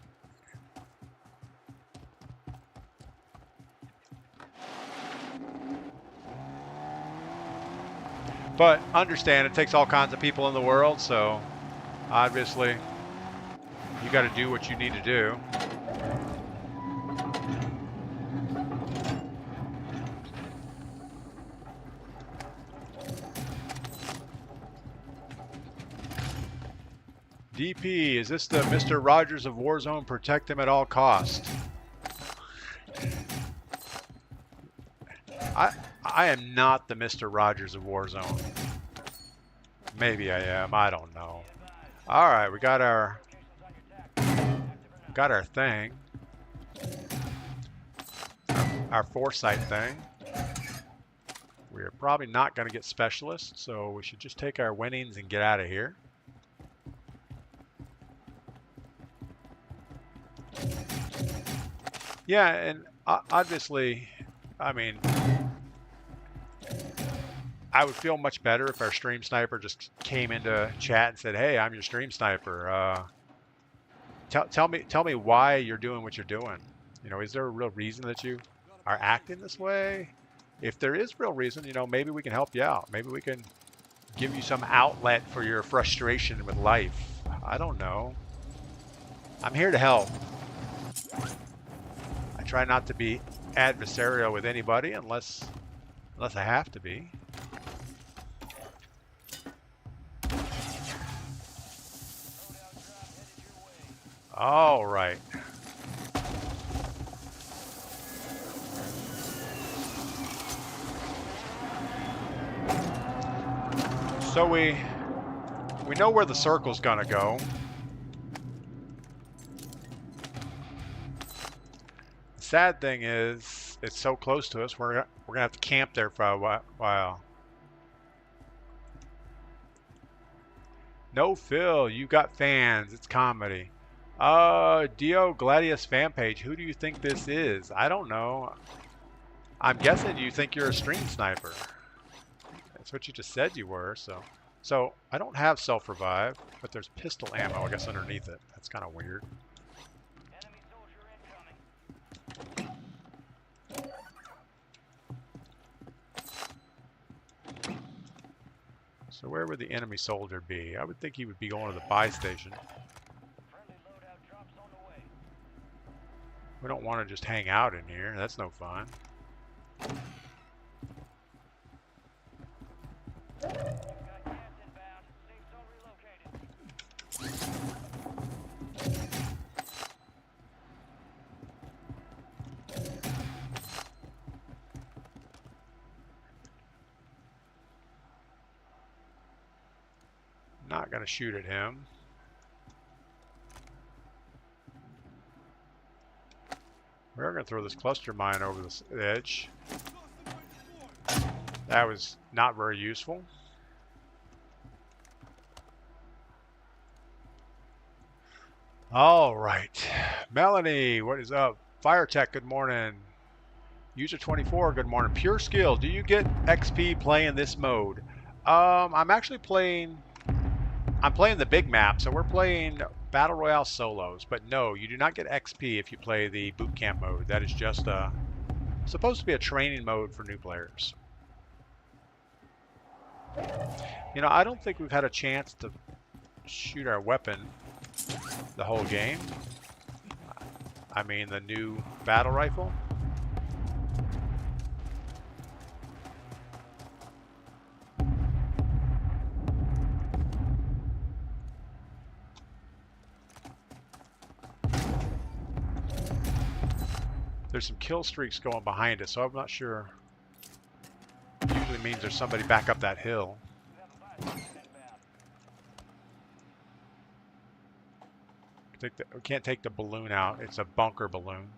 But understand, it takes all kinds of people in the world, so obviously you got to do what you need to do. DP, is this the Mr. Rogers of Warzone? Protect him at all costs. I am not the Mr. Rogers of Warzone. Maybe I am. I don't know. All right, we got our thing, our foresight thing. We're probably not going to get specialists, so we should just take our winnings and get out of here. Yeah, and obviously, I mean, I would feel much better if our stream sniper just came into chat and said, "Hey, I'm your stream sniper. Tell me why you're doing what you're doing. You know, is there a real reason that you are acting this way? If there is real reason, you know, maybe we can help you out. Maybe we can give you some outlet for your frustration with life. I don't know. I'm here to help. I try not to be adversarial with anybody unless I have to be." All right. So we know where the circle's gonna go. The sad thing is, it's so close to us. We're gonna have to camp there for a while. No, Phil, you got fans. It's comedy. DPGladius fan page. Who do you think this is? I don't know. I'm guessing you think you're a stream sniper. That's what you just said you were. So I don't have self-revive, but there's pistol ammo, I guess, underneath it. That's kind of weird. So where would the enemy soldier be? I would think he would be going to the buy station. We don't want to just hang out in here. That's no fun. Not going to shoot at him. We're going to throw this cluster mine over this edge. That was not very useful. All right. Melanie, what is up? Fire Tech, good morning. User 24, good morning. Pure Skill, do you get XP playing this mode? I'm actually playing... I'm playing the big map, so we're playing Battle Royale solos. But no, you do not get XP if you play the boot camp mode. That is just supposed to be a training mode for new players. You know, I don't think we've had a chance to shoot our weapon the whole game. I mean, the new battle rifle. There's some kill streaks going behind us, so I'm not sure. Usually means there's somebody back up that hill. We can't take the balloon out. It's a bunker balloon.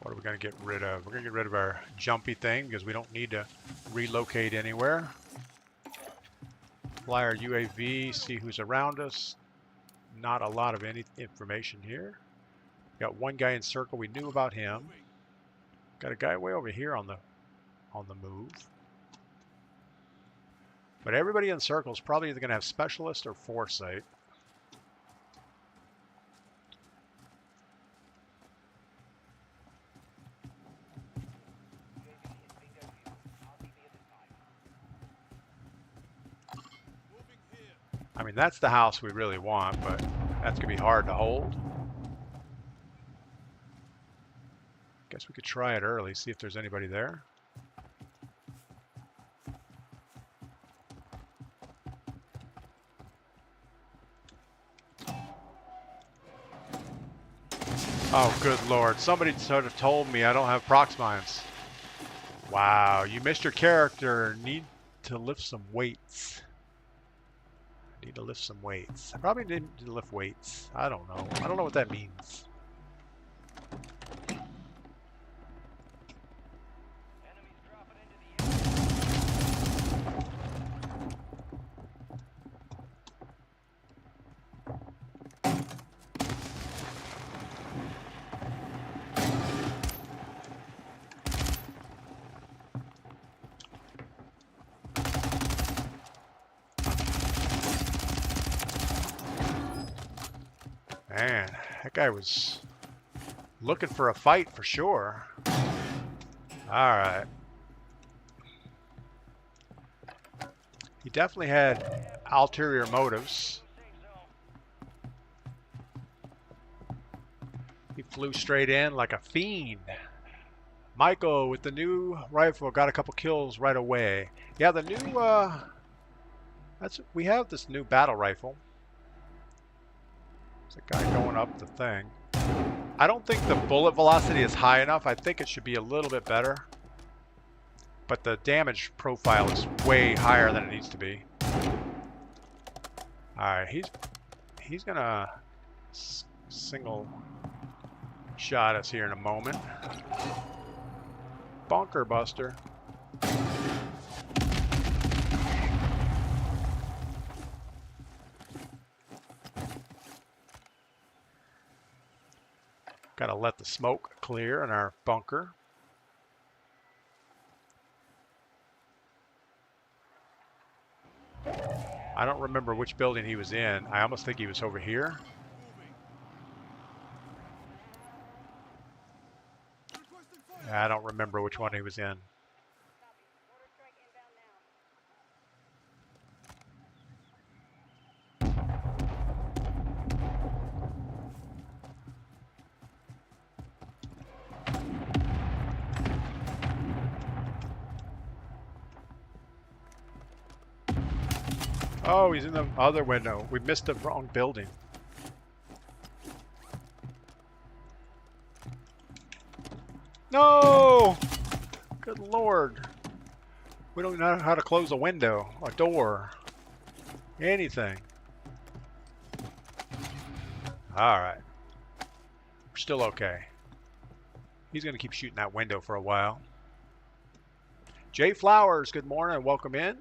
What are we going to get rid of? We're going to get rid of our jumpy thing because we don't need to relocate anywhere. Fly our UAV, see who's around us. Not a lot of any information here. Got one guy in circle. We knew about him. Got a guy way over here on the move. But everybody in circle is probably either going to have specialist or foresight. I mean, that's the house we really want, but that's going to be hard to hold. Guess we could try it early, see if there's anybody there. Oh, good Lord. Somebody sort of told me I don't have prox mines. Wow, you missed your character. Need to lift some weights. Need to lift some weights. I probably need to lift weights. I don't know. I don't know what that means. Man, that guy was looking for a fight for sure. Alright. He definitely had ulterior motives. He flew straight in like a fiend. Michael with the new rifle got a couple kills right away. Yeah, the new we have this new battle rifle. There's a guy going up the thing. I don't think the bullet velocity is high enough. I think it should be a little bit better. But the damage profile is way higher than it needs to be. Alright, he's gonna single shot us here in a moment. Bunker buster. Gotta let the smoke clear in our bunker. I don't remember which building he was in. I almost think he was over here. I don't remember which one he was in. Oh, he's in the other window. We missed the wrong building. No! Good Lord. We don't know how to close a window, a door, anything. All right. We're still okay. He's going to keep shooting that window for a while. Jay Flowers, good morning and welcome in.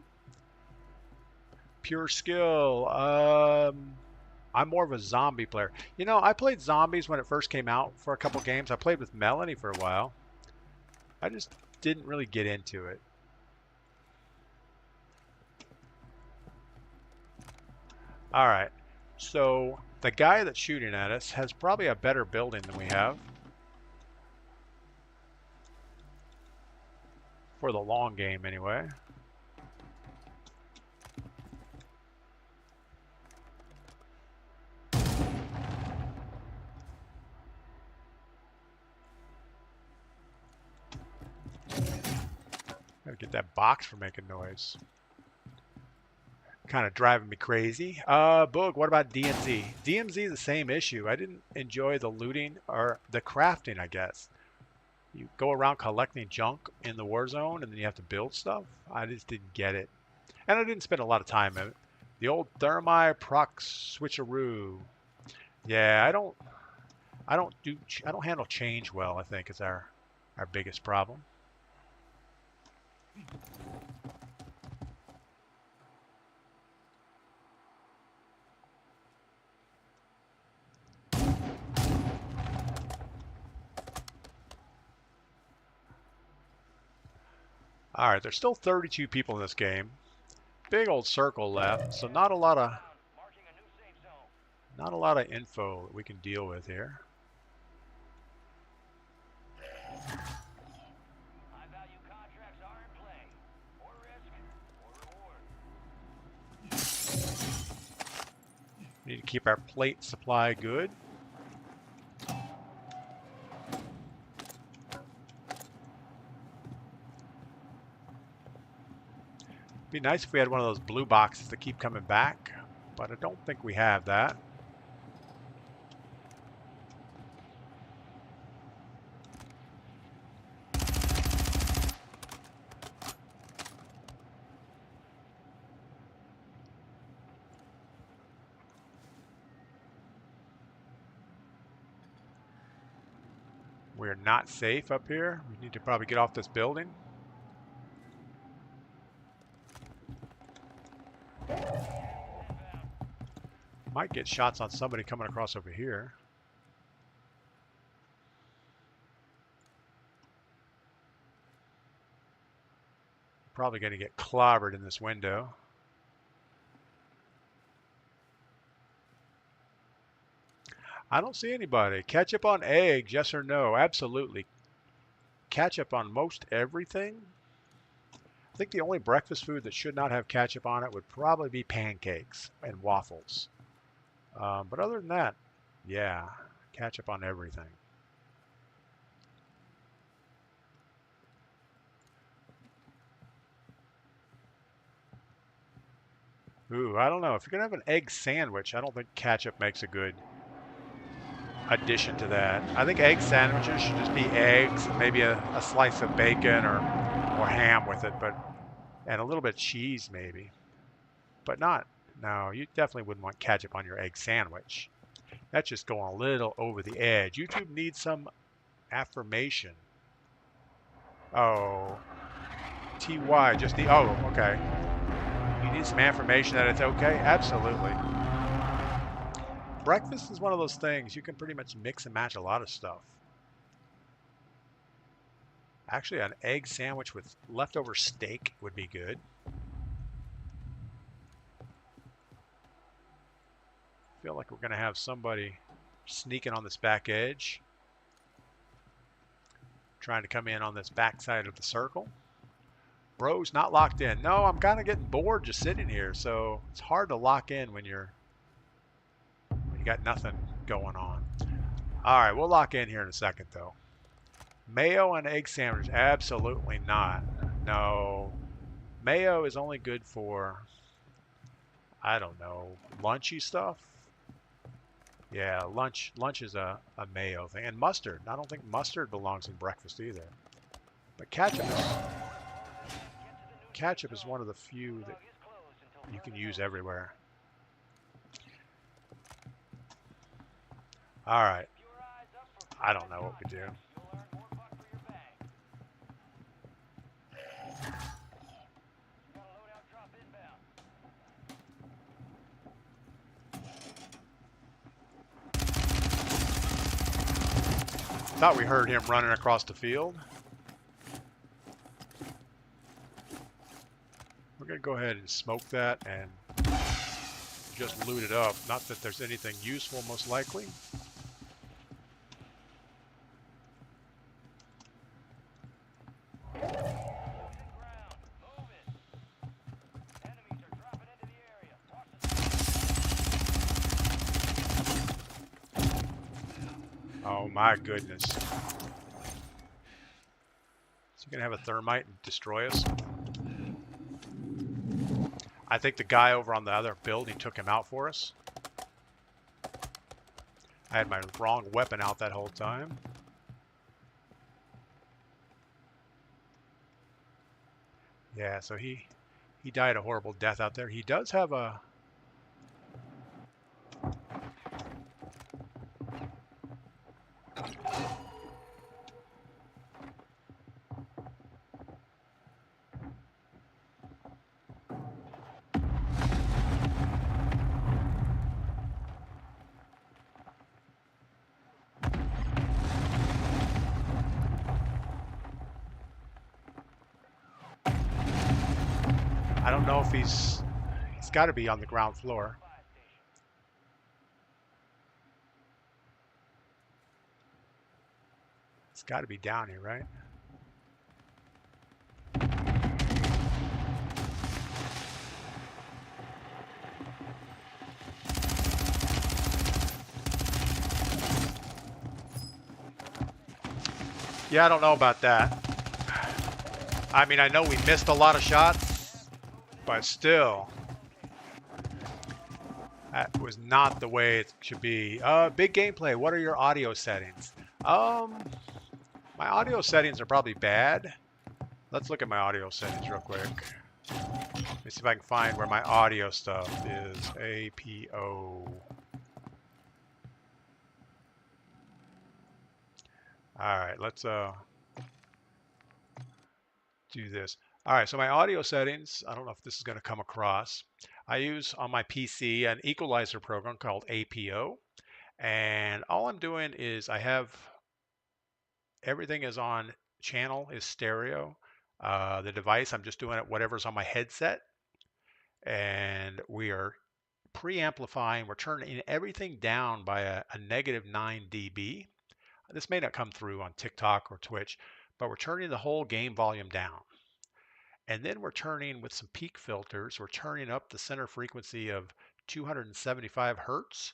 Pure skill. I'm more of a zombie player. You know, I played zombies when it first came out for a couple games. I played with Melanie for a while. I just didn't really get into it. All right. So the guy that's shooting at us has probably a better building than we have. For the long game, anyway. Gotta get that box for making noise. Kind of driving me crazy. Boog, what about DMZ? DMZ is the same issue. I didn't enjoy the looting or the crafting, I guess. You go around collecting junk in the Warzone and then you have to build stuff. I just didn't get it. And I didn't spend a lot of time in it. The old thermi proc switcheroo. Yeah, I don't handle change well, I think, is our biggest problem. All right, there's still 32 people in this game. Big old circle left, so not a lot of info that we can deal with here. Need to keep our plate supply good. Be nice if we had one of those blue boxes that keep coming back, but I don't think we have that. We're not safe up here. We need to probably get off this building. Might get shots on somebody coming across over here. Probably going to get clobbered in this window. I don't see anybody. Ketchup on eggs, yes or no? Absolutely. Ketchup on most everything. I think the only breakfast food that should not have ketchup on it would probably be pancakes and waffles. But other than that, yeah, ketchup on everything. Ooh, I don't know. If you're going to have an egg sandwich, I don't think ketchup makes a good addition to that. I think egg sandwiches should just be eggs, maybe a slice of bacon or ham with it, and a little bit of cheese maybe. But not, no, you definitely wouldn't want ketchup on your egg sandwich. That's just going a little over the edge. YouTube needs some affirmation. Oh, TY, just the, oh, okay. You need some affirmation that it's okay? Absolutely. Breakfast is one of those things you can pretty much mix and match a lot of stuff. Actually, an egg sandwich with leftover steak would be good. I feel like we're going to have somebody sneaking on this back edge. Trying to come in on this back side of the circle. Bro's not locked in. No, I'm kind of getting bored just sitting here, so it's hard to lock in when you got nothing going on. All right, we'll lock in here in a second, though. Mayo and egg sandwich, absolutely not. No, mayo is only good for, I don't know, lunchy stuff. Yeah, lunch is a mayo thing. And mustard. I don't think mustard belongs in breakfast either. But ketchup is one of the few that you can use everywhere. All right. I don't know what we do. Thought we heard him running across the field. We're going to go ahead and smoke that and just loot it up. Not that there's anything useful, most likely. Oh my goodness. Is he going to have a thermite and destroy us? I think the guy over on the other building took him out for us. I had my wrong weapon out that whole time. Yeah, so he died a horrible death out there. He does have a... I don't know if he's got to be on the ground floor. It's got to be down here, right? Yeah, I don't know about that. I mean, I know we missed a lot of shots, but still, that was not the way it should be. Big gameplay. What are your audio settings? My audio settings are probably bad. Let's look at my audio settings real quick. Let me see if I can find where my audio stuff is. APO. All right, let's do this. All right, so my audio settings, I don't know if this is going to come across. I use on my PC an equalizer program called APO. And all I'm doing is I have everything is on channel is stereo. The device, I'm just doing it whatever's on my headset. And we are preamplifying. We're turning everything down by a negative 9 dB. This may not come through on TikTok or Twitch, but we're turning the whole game volume down. And then we're turning with some peak filters, we're turning up the center frequency of 275 hertz.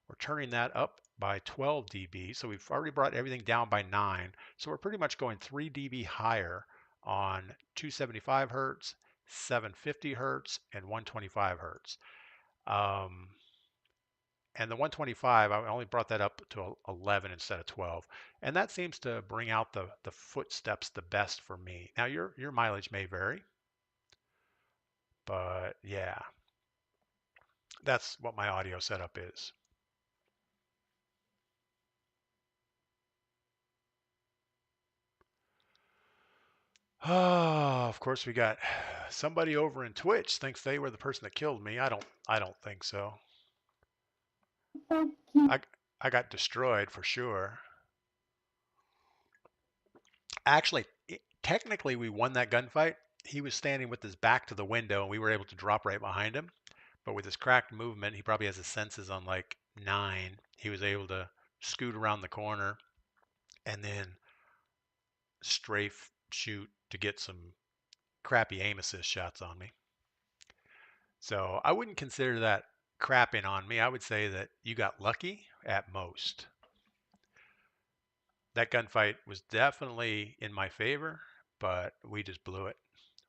We're turning that up by 12 dB. So we've already brought everything down by 9. So we're pretty much going 3 dB higher on 275 hertz, 750 hertz, and 125 hertz. And the 125, I only brought that up to 11 instead of 12. And that seems to bring out the footsteps the best for me. Now, your mileage may vary, but yeah, that's what my audio setup is. Oh, of course we got somebody over in Twitch thinks they were the person that killed me. I don't think so. I got destroyed for sure. Actually, technically we won that gunfight. He was standing with his back to the window and we were able to drop right behind him. But with his cracked movement, he probably has his senses on like 9. He was able to scoot around the corner and then strafe shoot to get some crappy aim assist shots on me. So I wouldn't consider that crapping on me. I would say that you got lucky at most. That gunfight was definitely in my favor, but we just blew it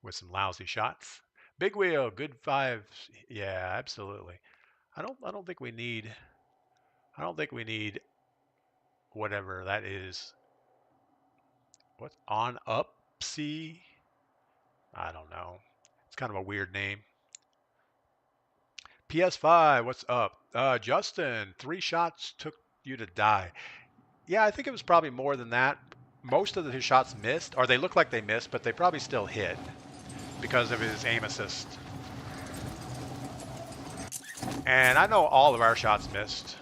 with some lousy shots. Big wheel, good five. Yeah, absolutely. I don't think we need I don't think we need whatever that is. What's on up C? I don't know. It's kind of a weird name. PS5, what's up? Justin, 3 shots took you to die. Yeah, I think it was probably more than that. Most of his shots missed, or they look like they missed, but they probably still hit because of his aim assist. And I know all of our shots missed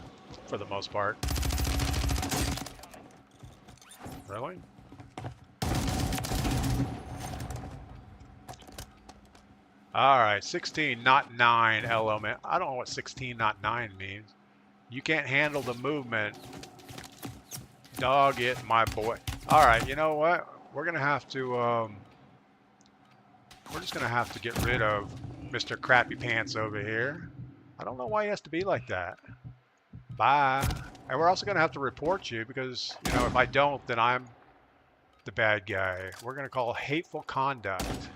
for the most part. Really? All right, 16, not 9, LO, man. I don't know what 16, not 9 means. You can't handle the movement. Dog it, my boy. All right, you know what? We're going to have to, we're just going to have to get rid of Mr. Crappy Pants over here. I don't know why he has to be like that. Bye. And we're also going to have to report you because, you know, if I don't, then I'm the bad guy. We're going to call hateful conduct.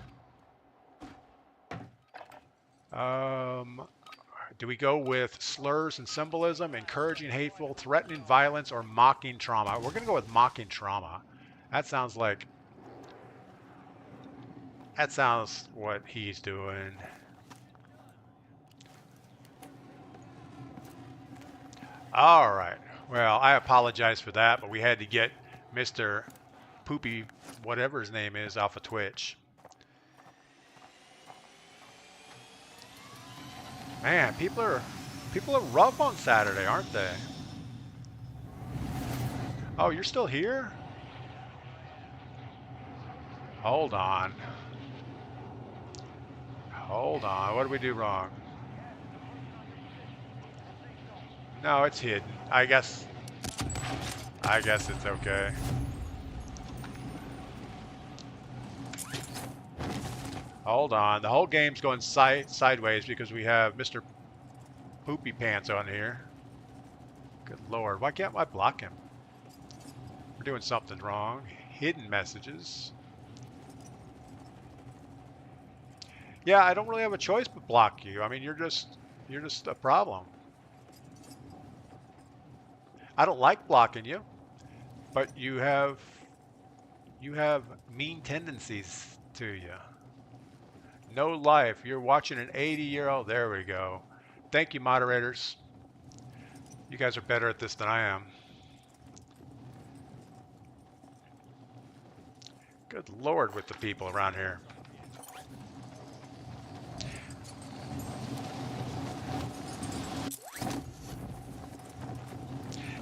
Do we go with slurs and symbolism, encouraging hateful, threatening violence, or mocking trauma? We're going to go with mocking trauma. That sounds what he's doing. All right. Well, I apologize for that, but we had to get Mr. Poopy, whatever his name is, off of Twitch. Man, people are rough on Saturday, aren't they? Oh, you're still here? Hold on. Hold on. What did we do wrong? No, it's hidden. I guess it's okay. Hold on. The whole game's going sideways because we have Mr. Poopy Pants on here. Good Lord. Why can't I block him? We're doing something wrong. Hidden messages. Yeah, I don't really have a choice but block you. I mean, you're just a problem. I don't like blocking you, but you have mean tendencies to you. No life. You're watching an 80-year-old. There we go. Thank you, moderators. You guys are better at this than I am. Good Lord with the people around here.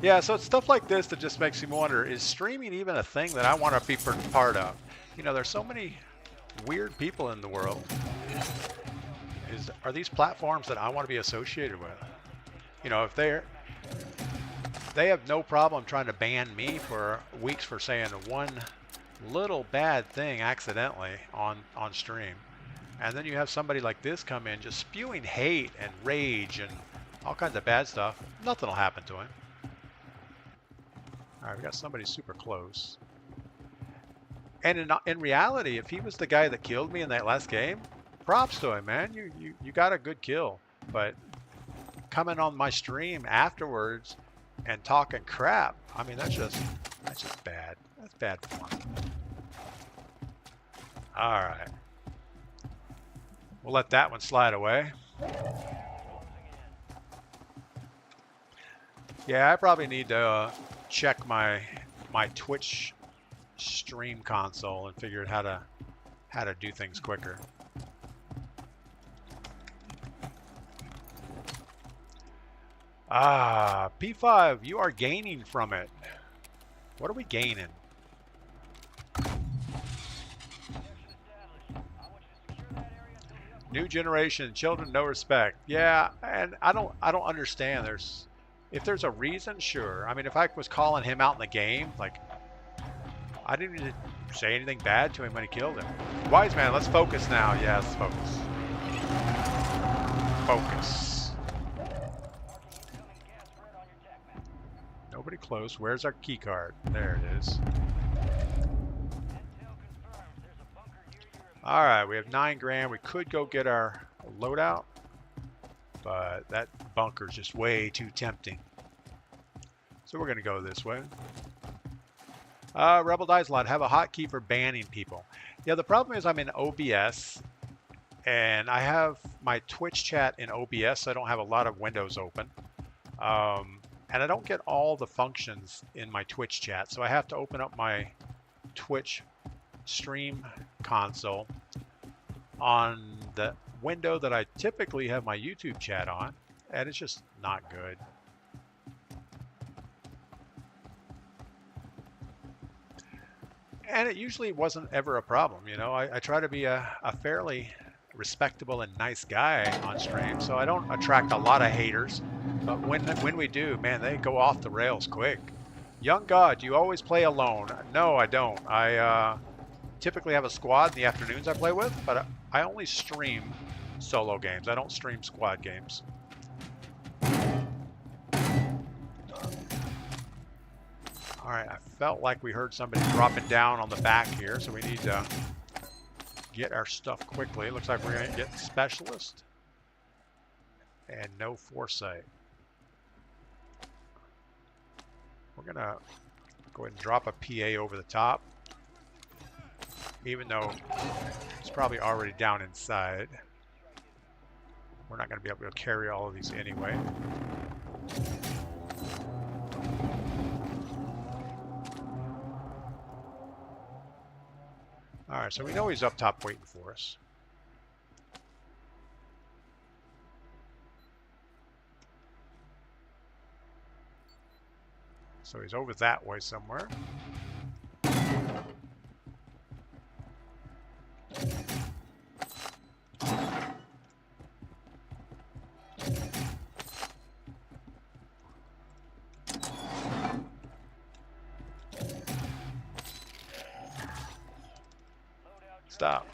Yeah, so it's stuff like this that just makes me wonder, is streaming even a thing that I want to be part of? You know, there's so many weird people in the world. Are these platforms that I want to be associated with? You know, if they have no problem trying to ban me for weeks for saying one little bad thing accidentally on stream. And then you have somebody like this come in just spewing hate and rage and all kinds of bad stuff. Nothing will happen to him. All right, we got somebody super close. And in reality, if he was the guy that killed me in that last game, props to him, man. You got a good kill. But coming on my stream afterwards and talking crap, I mean, that's just bad. That's bad form. All right. We'll let that one slide away. Yeah, I probably need to check my Twitch stream console and figure out how to do things quicker. Ah, P5, you are gaining from it. What are we gaining? New generation, children, no respect. Yeah, and I don't understand. If there's a reason, sure. I mean, if I was calling him out in the game, like, I didn't even say anything bad to him when he killed him. Wise man, let's focus now. Yeah, let's focus. Focus. Nobody close. Where's our key card? There it is. All right, we have 9 grand. We could go get our loadout, but that bunker's just way too tempting. So we're gonna go this way. Rebel Dies a Lot, have a hotkey for banning people. Yeah, the problem is I'm in OBS, and I have my Twitch chat in OBS, so I don't have a lot of windows open. And I don't get all the functions in my Twitch chat, so I have to open up my Twitch stream console on the window that I typically have my YouTube chat on, and it's just not good. And it usually wasn't ever a problem, you know. I try to be a fairly respectable and nice guy on stream, so I don't attract a lot of haters. But when we do, man, they go off the rails quick. Young God, you always play alone? No, I don't. I typically have a squad in the afternoons I play with, but I only stream solo games. I don't stream squad games. All right, I felt like we heard somebody dropping down on the back here, so we need to get our stuff quickly. It looks like we're going to get specialist and no foresight. We're going to go ahead and drop a PA over the top, even though it's probably already down inside. We're not going to be able to carry all of these anyway. All right, so we know he's up top waiting for us. So he's over that way somewhere. Stop.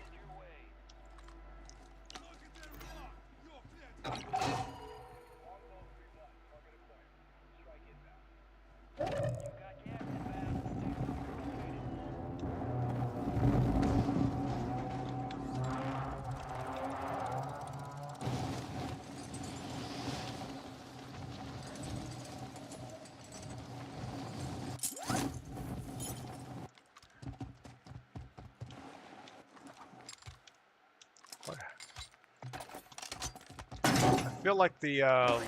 I feel like the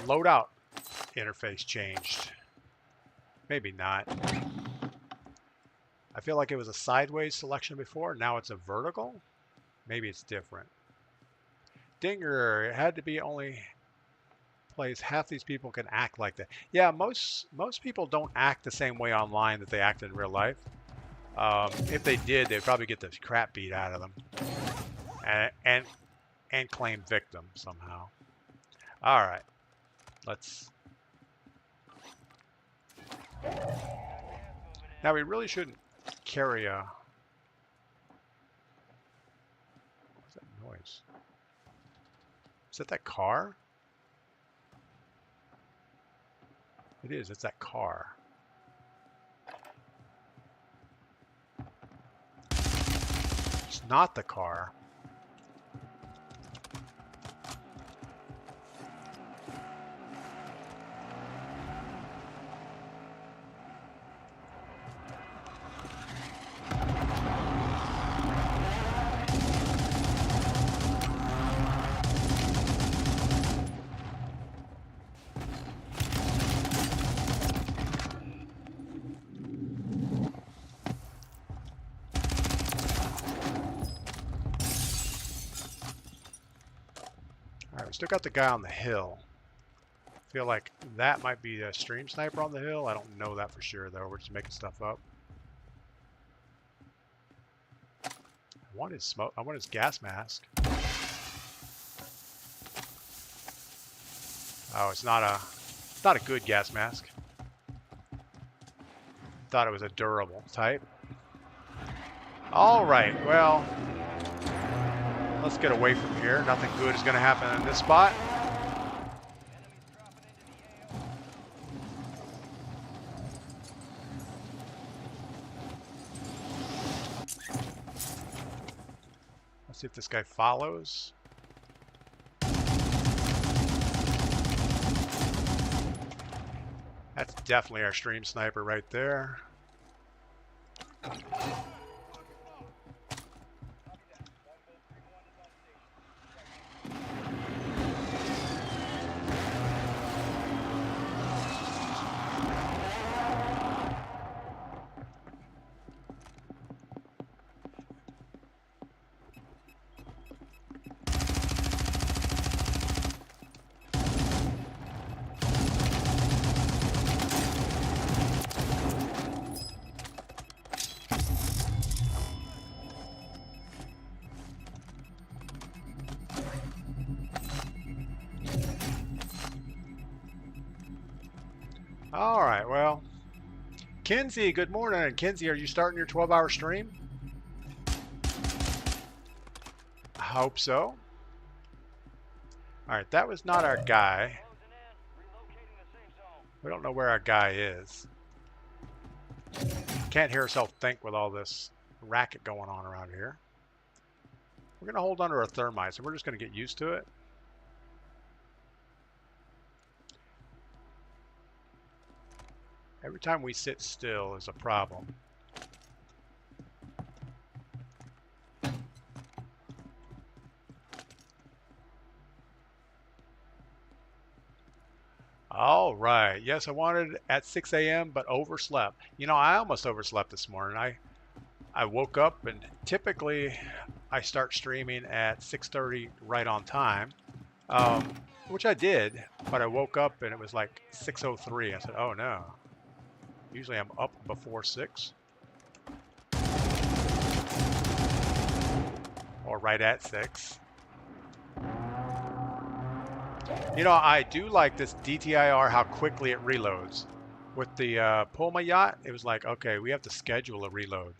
loadout interface changed. Maybe not. I feel like it was a sideways selection before. Now it's a vertical. Maybe it's different. Dinger, it had to be only place half these people can act like that. Yeah, most people don't act the same way online that they act in real life. If they did, they'd probably get the crap beat out of them and claim victim somehow. All right, let's. Now we really shouldn't carry a. What's that noise? Is that car? It is. It's that car. It's not the car. Still got the guy on the hill. Feel like that might be a stream sniper on the hill. I don't know that for sure though. We're just making stuff up. I want his smoke. I want his gas mask. Oh, it's not a good gas mask. Thought it was a durable type. All right. Well, let's get away from here. Nothing good is going to happen in this spot. Let's See if this guy follows. That's definitely our stream sniper right there. All right, well, Kinsey, good morning. Kinsey, are you starting your 12-hour stream? I hope so. All right, that was not our guy. We don't know where our guy is. Can't hear ourselves think with all this racket going on around here. We're going to hold under a thermite, so we're just going to get used to it. Every time we sit still is a problem. All right. Yes, I wanted at 6 a.m. but overslept. You know, I almost overslept this morning. I woke up, and typically I start streaming at 6:30 right on time, which I did, but I woke up and it was like 6:03. I said, oh no. Usually I'm up before 6. Or right at 6. You know, I do like this DTIR, how quickly it reloads. With the Puma yacht, it was like, okay, we have to schedule a reload.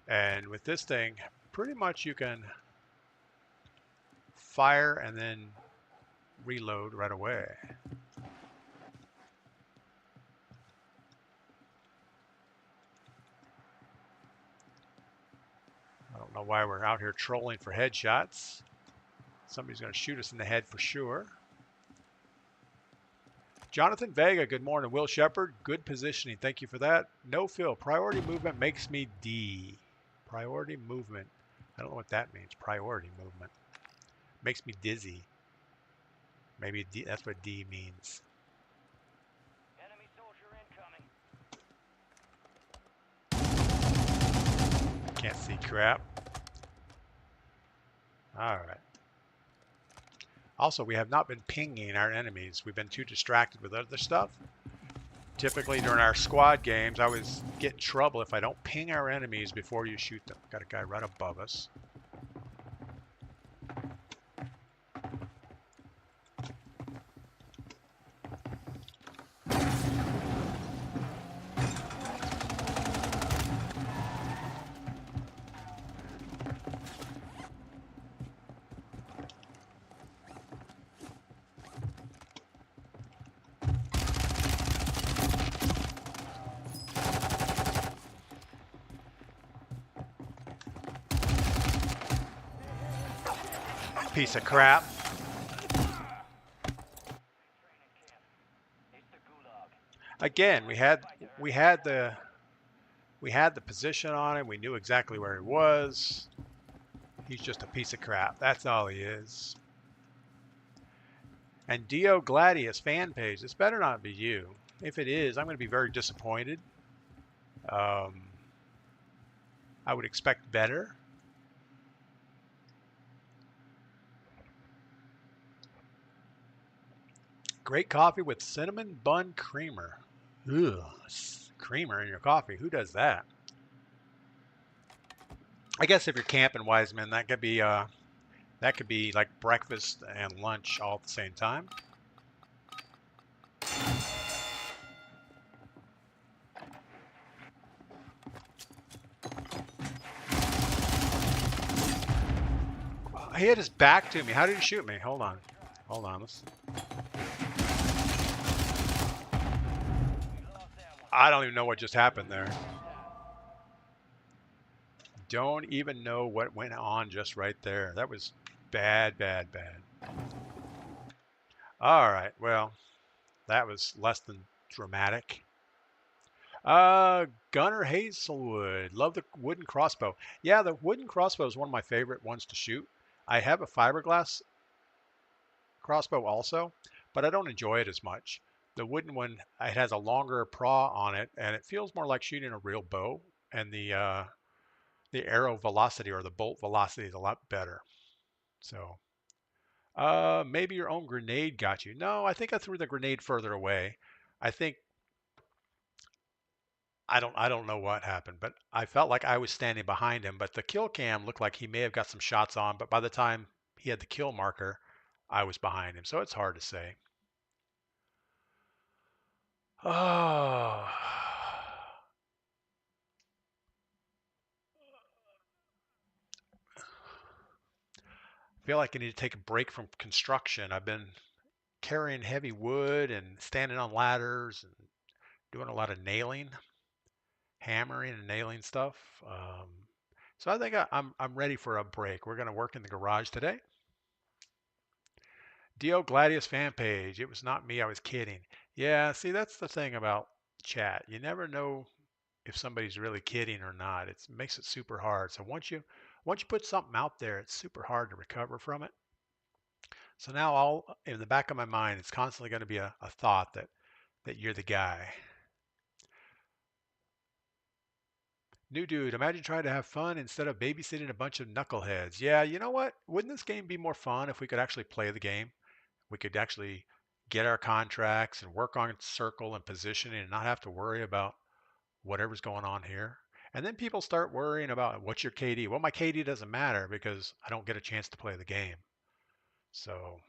And with this thing, pretty much you can fire and then reload right away. I don't know why we're out here trolling for headshots. Somebody's going to shoot us in the head for sure. Jonathan Vega, good morning. Will Shepard, good positioning. Thank you for that. No Phil, priority movement makes me D. Priority movement. I don't know what that means. Priority movement. Makes me dizzy. Maybe D, that's what D means. Enemy soldier incoming. Can't see crap. All right. Also, we have not been pinging our enemies. We've been too distracted with other stuff. Typically, during our squad games, I always get in trouble if I don't ping our enemies before you shoot them. Got a guy right above us. Piece of crap. Again, we had the position on him. We knew exactly where he was. He's just a piece of crap. That's all he is. And DPGladius fan page. This better not be you. If it is, I'm going to be very disappointed. I would expect better. Great coffee with cinnamon bun creamer. Ugh, creamer in your coffee. Who does that? I guess if you're camping, Wiseman, that could be like breakfast and lunch all at the same time. He had his back to me. How did he shoot me? Hold on. Hold on. I don't even know what just happened there. don't even know what went on just right there. That was bad, bad, bad. All right, well, that was less than dramatic. Gunner Hazelwood. Love the wooden crossbow. Yeah, the wooden crossbow is one of my favorite ones to shoot. I have a fiberglass crossbow also, but I don't enjoy it as much. The wooden one, it has a longer praw on it, and it feels more like shooting a real bow. And the arrow velocity or the bolt velocity is a lot better. So, maybe your own grenade got you. No, I think I threw the grenade further away. I think I don't know what happened, but I felt like I was standing behind him, but the kill cam looked like he may have got some shots on, but by the time he had the kill marker, I was behind him. So it's hard to say. Oh. I feel like I need to take a break from construction. I've been carrying heavy wood and standing on ladders and doing a lot of nailing, hammering and nailing stuff. So I think I'm ready for a break. We're going to work in the garage today. DPGladius fan page. It was not me. I was kidding. Yeah, see, that's the thing about chat. You never know if somebody's really kidding or not. It makes it super hard. So once you put something out there, it's super hard to recover from it. So now all in the back of my mind, it's constantly going to be a thought that you're the guy. New dude, imagine trying to have fun instead of babysitting a bunch of knuckleheads. Yeah, you know what? Wouldn't this game be more fun if we could actually play the game? We could actually get our contracts and work on circle and positioning and not have to worry about whatever's going on here. And then people start worrying about what's your KD. Well, my KD doesn't matter because I don't get a chance to play the game. So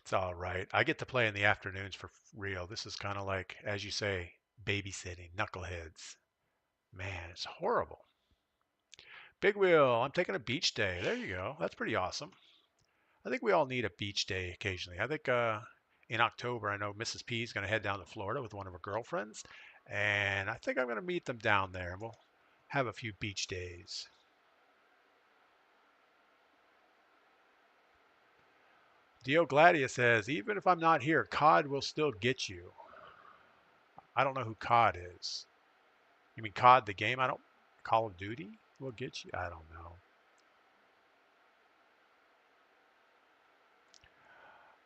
it's all right. I get to play in the afternoons for real. This is kind of like, as you say, babysitting knuckleheads. Man, it's horrible. Big Wheel, I'm taking a beach day. There you go. That's pretty awesome. I think we all need a beach day occasionally. I think in October, I know Mrs. P is going to head down to Florida with one of her girlfriends, and I think I'm going to meet them down there, and we'll have a few beach days. DPGladius says, even if I'm not here, COD will still get you. I don't know who COD is. You mean COD the game? I don't. Call of Duty will get you? I don't know.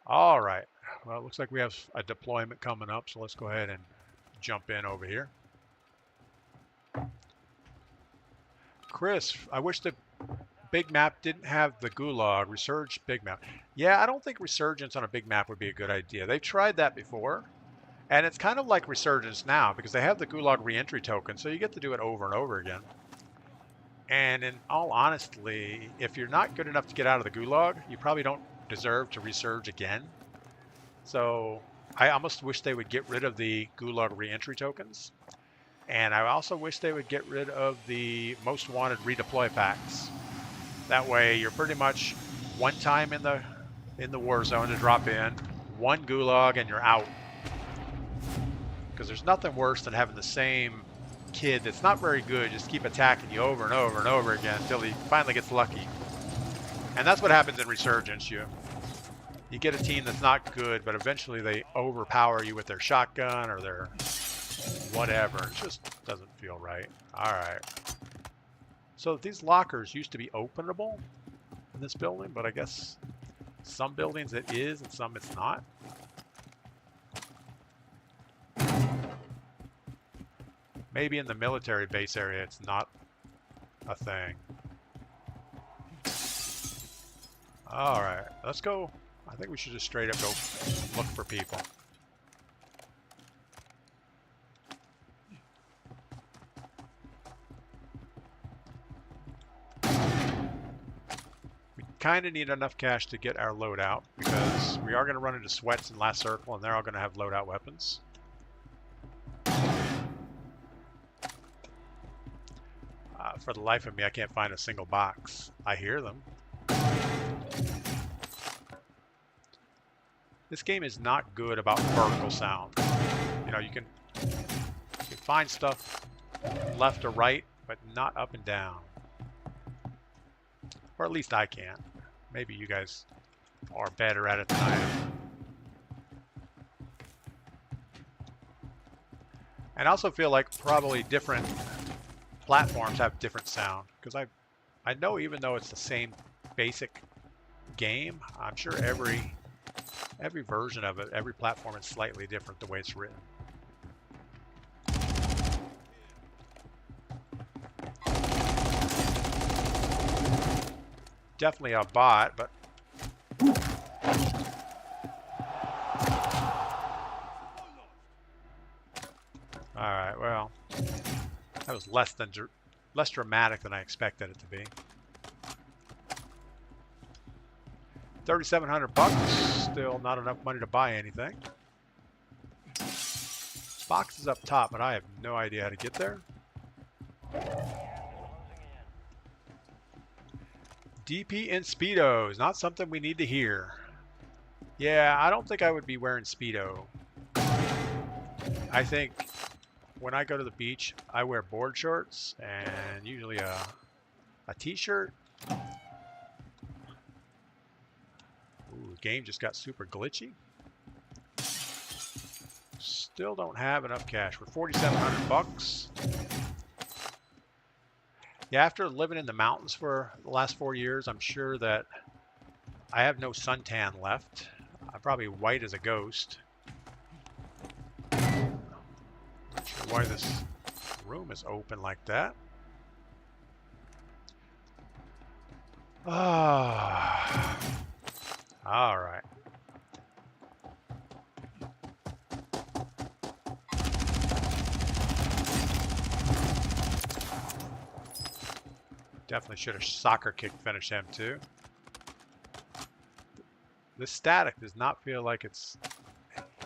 All right. Well, it looks like we have a deployment coming up, so let's go ahead and jump in over here. Chris, I wish the big map didn't have the Gulag, Resurge big map. Yeah, I don't think Resurgence on a big map would be a good idea. They've tried that before, and it's kind of like Resurgence now because they have the Gulag reentry token, so you get to do it over and over again. And in all honesty, if you're not good enough to get out of the Gulag, you probably don't deserve to resurge again. So I almost wish they would get rid of the Gulag reentry tokens. And I also wish they would get rid of the most wanted redeploy packs. That way you're pretty much one time in the war zone to drop in, one Gulag and you're out. Because there's nothing worse than having the same kid that's not very good just keep attacking you over and over and over again until he finally gets lucky. And that's what happens in Resurgence. You get a team that's not good, but eventually they overpower you with their shotgun or their whatever. It just doesn't feel right. All right. So these lockers used to be openable in this building, but I guess some buildings it is and some it's not. Maybe in the military base area it's not a thing. All right, let's go. I think we should just straight up go look for people. We kind of need enough cash to get our loadout because we are going to run into sweats in last circle and they're all going to have loadout weapons. For the life of me, I can't find a single box. I hear them. This game is not good about vertical sound. You know, you can find stuff left or right, but not up and down. Or at least I can't. Maybe you guys are better at it than I am. And I also feel like probably different platforms have different sound. Because I know even though it's the same basic game, I'm sure every version of it, every platform is slightly different the way it's written. Definitely a bot, but all right, well, that was less dramatic than I expected it to be. 3,700 bucks, still not enough money to buy anything. Box is up top, but I have no idea how to get there. DP in Speedos, not something we need to hear. Yeah, I don't think I would be wearing Speedo. I think when I go to the beach, I wear board shorts and usually a t-shirt. Ooh, the game just got super glitchy. Still don't have enough cash. We're 4,700 bucks. Yeah, after living in the mountains for the last 4 years, I'm sure that I have no suntan left. I'm probably white as a ghost. Not sure why this room is open like that. Ah, all right. Definitely should have soccer kick finished him too. This static does not feel like it's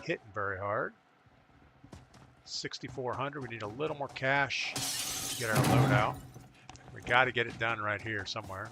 hitting very hard. 6,400. We need a little more cash to get our load out. We got to get it done right here somewhere.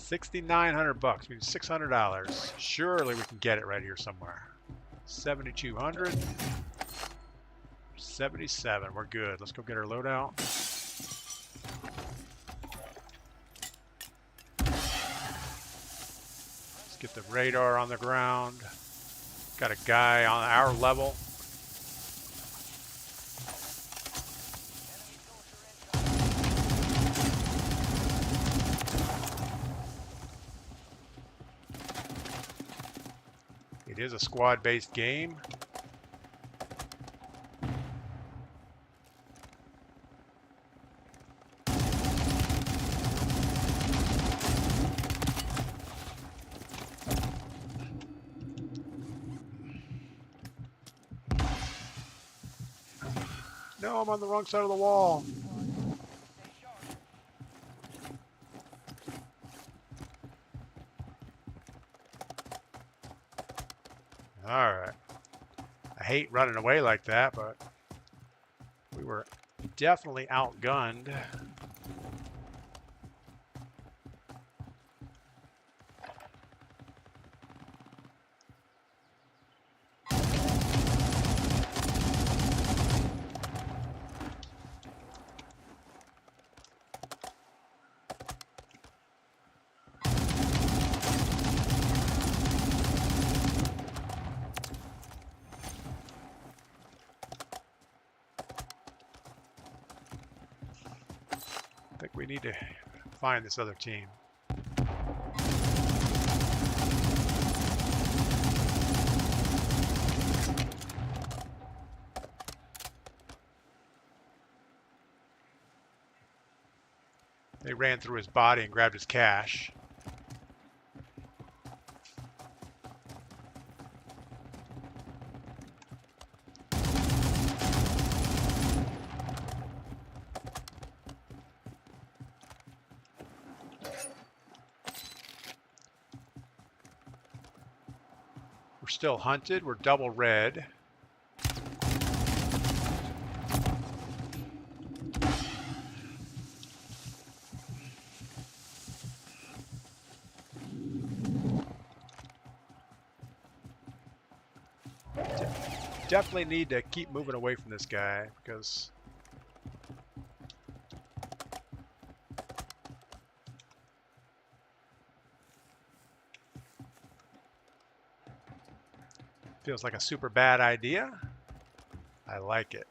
$6,900. We need $600. Surely we can get it right here somewhere. 7,200. 77. We're good. Let's go get our load out. Let's get the radar on the ground. Got a guy on our level. It is a squad-based game. No, I'm on the wrong side of the wall. All right. I hate running away like that, but we were definitely outgunned. I think we need to find this other team. They ran through his body and grabbed his cash. We're still hunted. We're double red. Definitely need to keep moving away from this guy because feels like a super bad idea. I like it.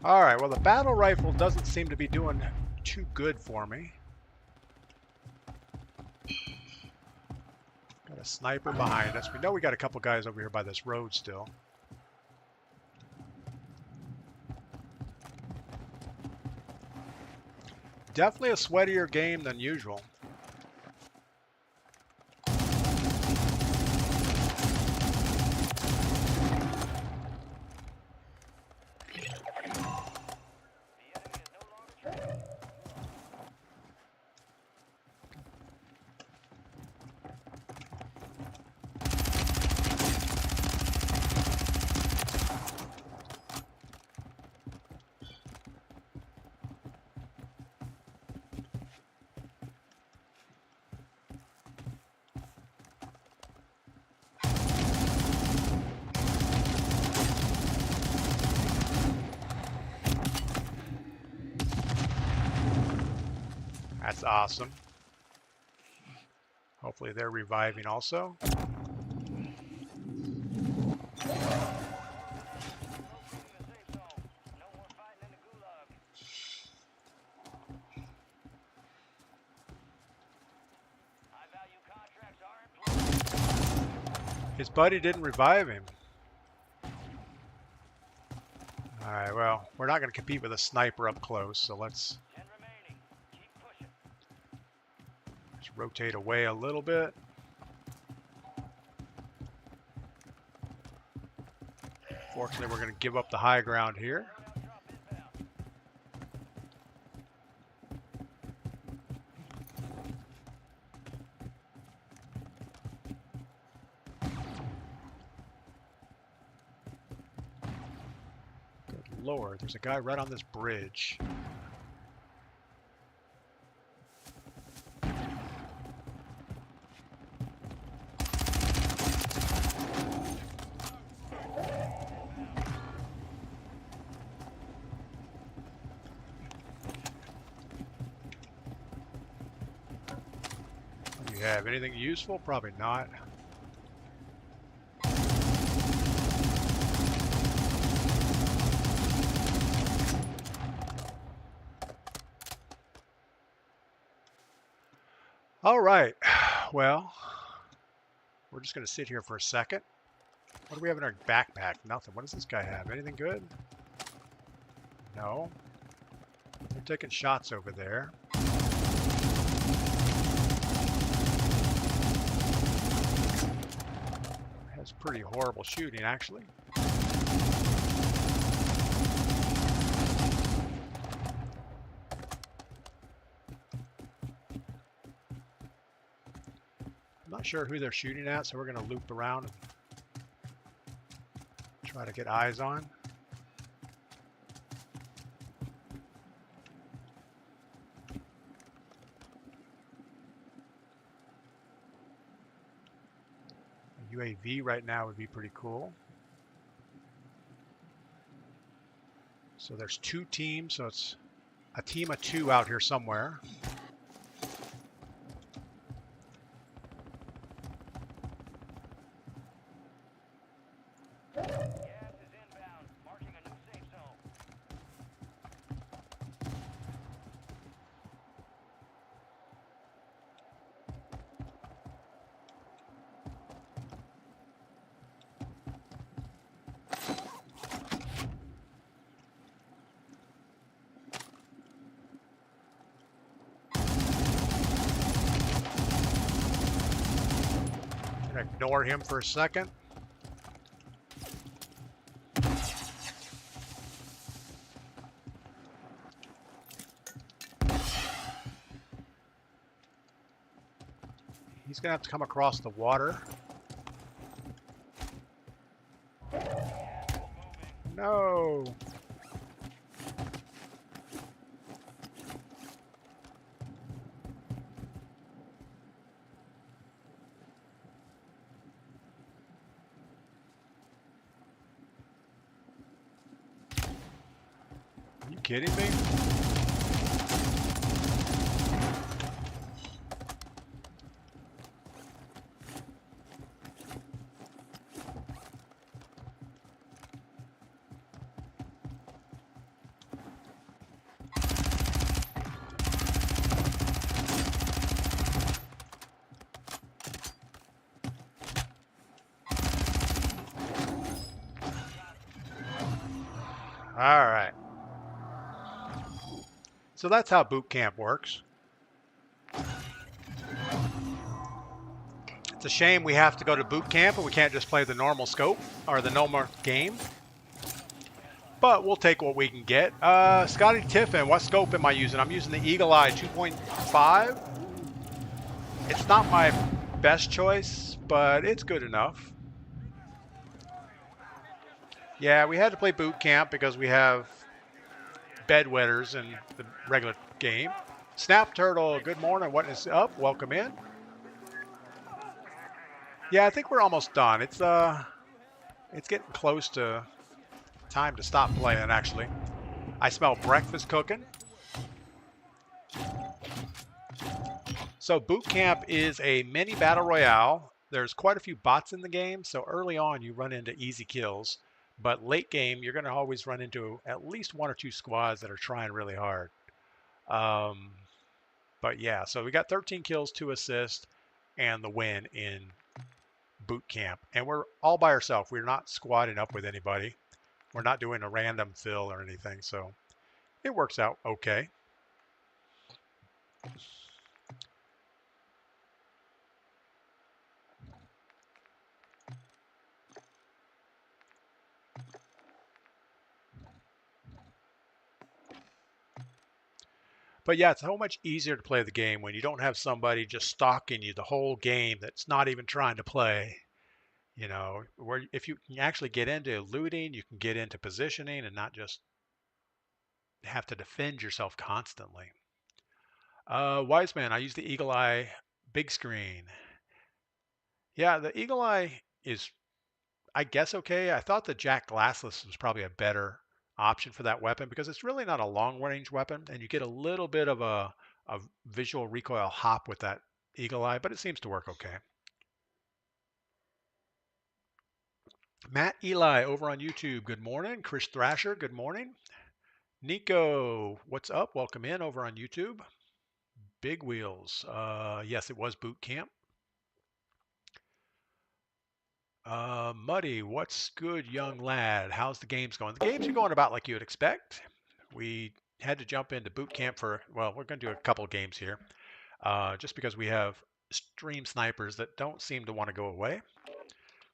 All right, well, the battle rifle doesn't seem to be doing too good for me. Got a sniper behind us. We know we got a couple guys over here by this road still. Definitely a sweatier game than usual. That's awesome. Hopefully they're reviving also. His buddy didn't revive him. All right, well, we're not going to compete with a sniper up close, so let's just rotate away a little bit. Fortunately, we're going to give up the high ground here. Good Lord, there's a guy right on this bridge. Do you have anything useful? Probably not. All right, well, we're just going to sit here for a second. What do we have in our backpack? Nothing. What does this guy have? Anything good? No. They're taking shots over there. That's pretty horrible shooting, actually. I'm not sure who they're shooting at, so we're going to loop around and try to get eyes on. A UAV right now would be pretty cool. So there's two teams, so it's a team of two out here somewhere. ignore him for a second. He's going to have to come across the water. No. Are you kidding me? All right. So that's how boot camp works. It's a shame we have to go to boot camp and we can't just play the normal scope or the normal game. But we'll take what we can get. Scotty Tiffin, what scope am I using? I'm using the Eagle Eye 2.5. It's not my best choice, but it's good enough. Yeah, we had to play boot camp because we have bedwetters in the regular game. Snap Turtle, good morning. What is up? Welcome in. Yeah, I think we're almost done. It's getting close to time to stop playing, actually. I smell breakfast cooking. So boot camp is a mini battle royale. There's quite a few bots in the game, so early on you run into easy kills. But late game, you're going to always run into at least one or two squads that are trying really hard. But yeah, so we got 13 kills, 2 assists, and the win in boot camp. And we're all by ourselves. We're not squadding up with anybody. We're not doing a random fill or anything, so it works out okay. But yeah, it's so much easier to play the game when you don't have somebody just stalking you the whole game that's not even trying to play. You know, where if you can actually get into looting, you can get into positioning and not just have to defend yourself constantly. Wise man, I use the Eagle Eye big screen. Yeah, the Eagle Eye is, I guess, okay. I thought the Jack Glassless was probably a better option for that weapon because it's really not a long range weapon and you get a little bit of a visual recoil hop with that Eagle Eye, but it seems to work okay. Matt Eli over on YouTube, good morning. Chris Thrasher, good morning. Nico, what's up? Welcome in over on YouTube. Big Wheels, yes, it was boot camp. Muddy, what's good, young lad? How's the games going? The games are going about like you would expect. We had to jump into boot camp for, well, we're going to do a couple of games here, just because we have stream snipers that don't seem to want to go away.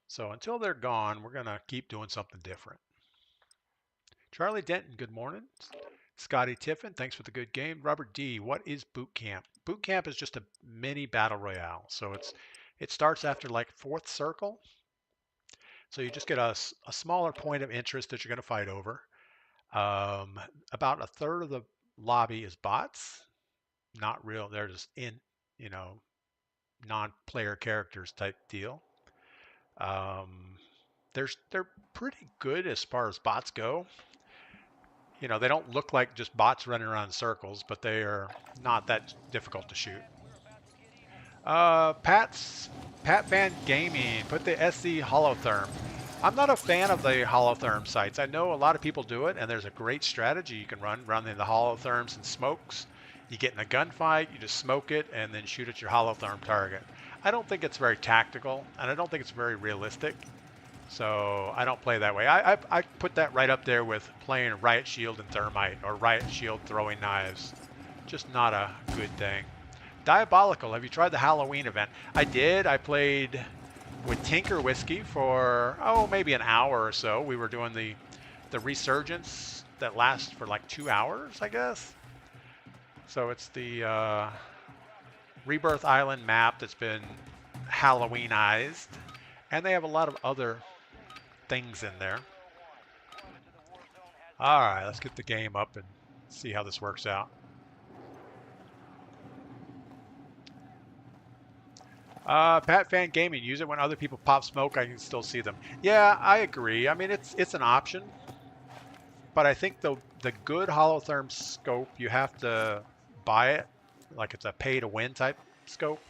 So until they're gone, we're going to keep doing something different. Charlie Denton, good morning. Scotty Tiffin, thanks for the good game. Robert D, what is boot camp? Boot camp is just a mini battle royale. So it starts after like 4th circle. So you just get a smaller point of interest that you're going to fight over. About a third of the lobby is bots. Not real. They're just non-player characters type deal. They're pretty good as far as bots go. You know, they don't look like just bots running around in circles, but they are not that difficult to shoot. Pat Van Gaming, put the SC Holotherm. I'm not a fan of the Holotherm sights. I know a lot of people do it, and there's a great strategy you can run in the Holotherms and smokes. You get in a gunfight, you just smoke it, and then shoot at your Holotherm target. I don't think it's very tactical, and I don't think it's very realistic. So I don't play that way. I put that right up there with playing Riot Shield and Thermite, or Riot Shield throwing knives. Just not a good thing. Diabolical, have you tried the Halloween event? I did. I played with Tinker Whiskey for, oh, maybe an hour or so. We were doing the resurgence that lasts for like 2 hours, I guess. So it's the Rebirth Island map that's been Halloweenized. And they have a lot of other things in there. All right, let's get the game up and see how this works out. Pat Fan Gaming, use it when other people pop smoke. I can still see them. Yeah, I agree. I mean, it's an option, but I think the good holotherm scope, you have to buy it, like it's a pay to win type scope.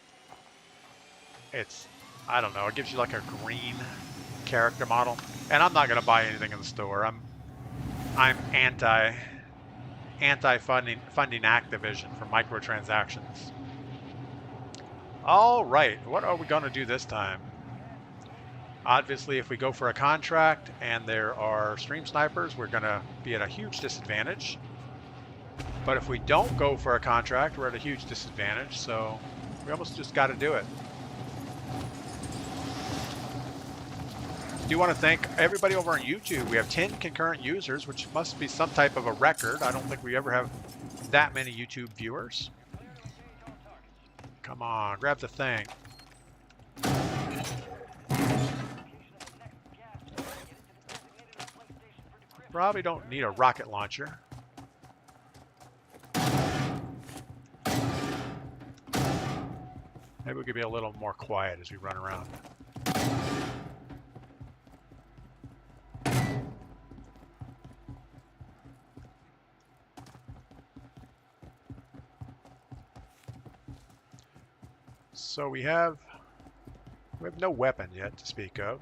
It's, I don't know, it gives you like a green character model, and I'm not gonna buy anything in the store. I'm anti funding Activision for microtransactions. All right, what are we gonna do this time? Obviously, if we go for a contract and there are stream snipers, we're gonna be at a huge disadvantage. But if we don't go for a contract, we're at a huge disadvantage, so we almost just gotta do it. I do want to thank everybody over on YouTube. We have 10 concurrent users, which must be some type of a record. I don't think we ever have that many YouTube viewers. Come on, grab the thing. Probably don't need a rocket launcher. Maybe we could be a little more quiet as we run around. So we have no weapon yet to speak of.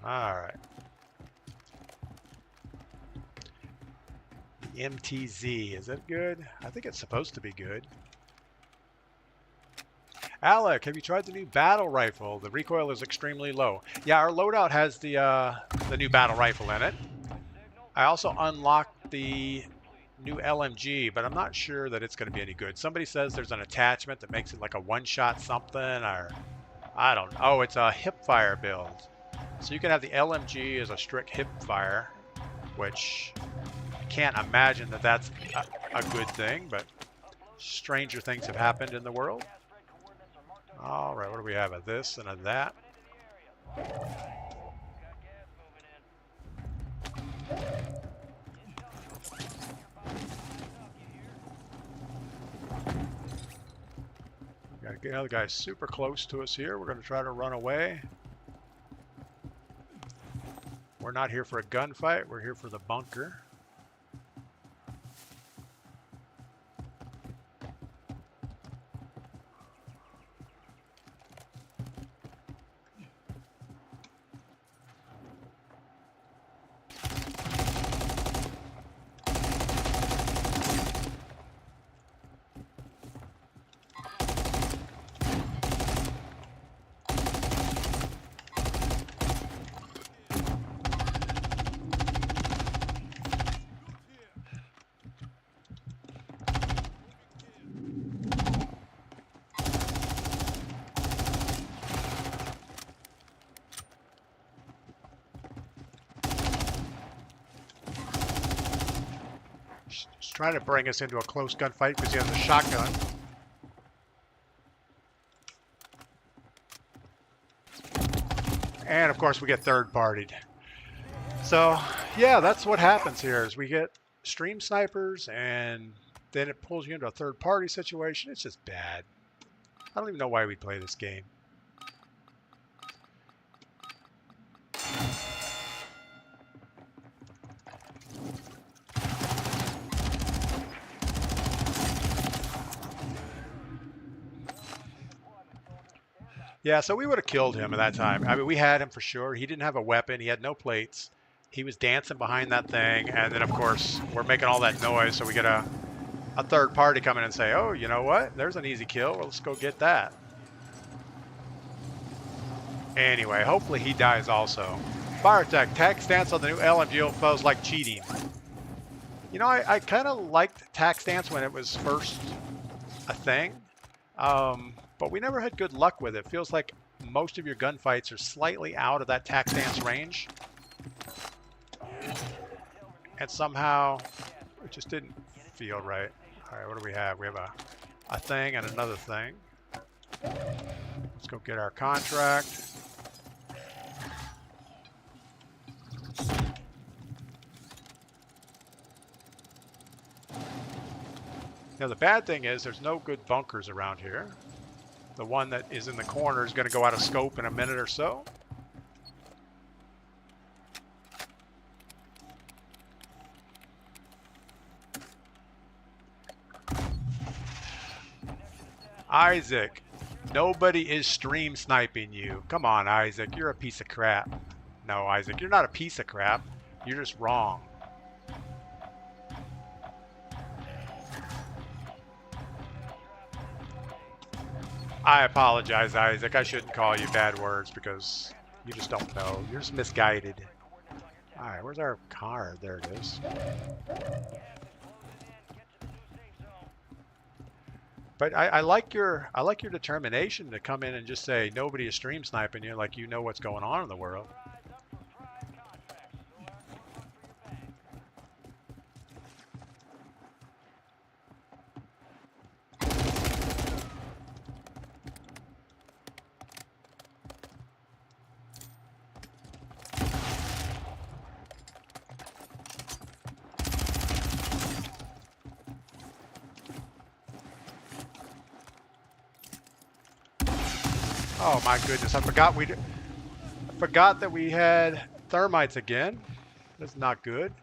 All right. The MTZ, is that good? I think it's supposed to be good. Alec, have you tried the new battle rifle? The recoil is extremely low. Yeah, our loadout has the new battle rifle in it. I also unlocked the new LMG, but I'm not sure that it's going to be any good. Somebody says there's an attachment that makes it like a one-shot something, or I don't know. Oh, it's a hipfire build. So you can have the LMG as a strict hipfire, which I can't imagine that that's a good thing, but stranger things have happened in the world. All right, what do we have? A this and a that. Got to get another guy super close to us here. We're going to try to run away. We're not here for a gunfight. We're here for the bunker. Trying to bring us into a close gunfight because he has a shotgun. And of course we get third-partied. So yeah, that's what happens here is we get stream snipers and then it pulls you into a third-party situation. It's just bad. I don't even know why we play this game. Yeah, so we would have killed him at that time. I mean, we had him for sure. He didn't have a weapon. He had no plates. He was dancing behind that thing. And then, of course, we're making all that noise. So we get a third party come in and say, oh, you know what? There's an easy kill. Well, let's go get that. Anyway, hopefully he dies also. Fire attack. Tac stance on the new LMG feels like cheating. You know, I kind of liked tac stance when it was first a thing, but we never had good luck with it. Feels like most of your gunfights are slightly out of that tac stance range, and somehow it just didn't feel right. All right, what do we have? We have a thing and another thing. Let's go get our contract. Now the bad thing is there's no good bunkers around here. The one that is in the corner is going to go out of scope in a minute or so. Isaac, nobody is stream sniping you. Come on, Isaac, you're a piece of crap. No, Isaac, you're not a piece of crap. You're just wrong. I apologize, Isaac. I shouldn't call you bad words because you just don't know. You're just misguided. All right, where's our car? There it is. But I like your determination to come in and just say nobody is stream sniping you, like you know what's going on in the world. Oh my goodness, I forgot that we had thermites again. That's not good.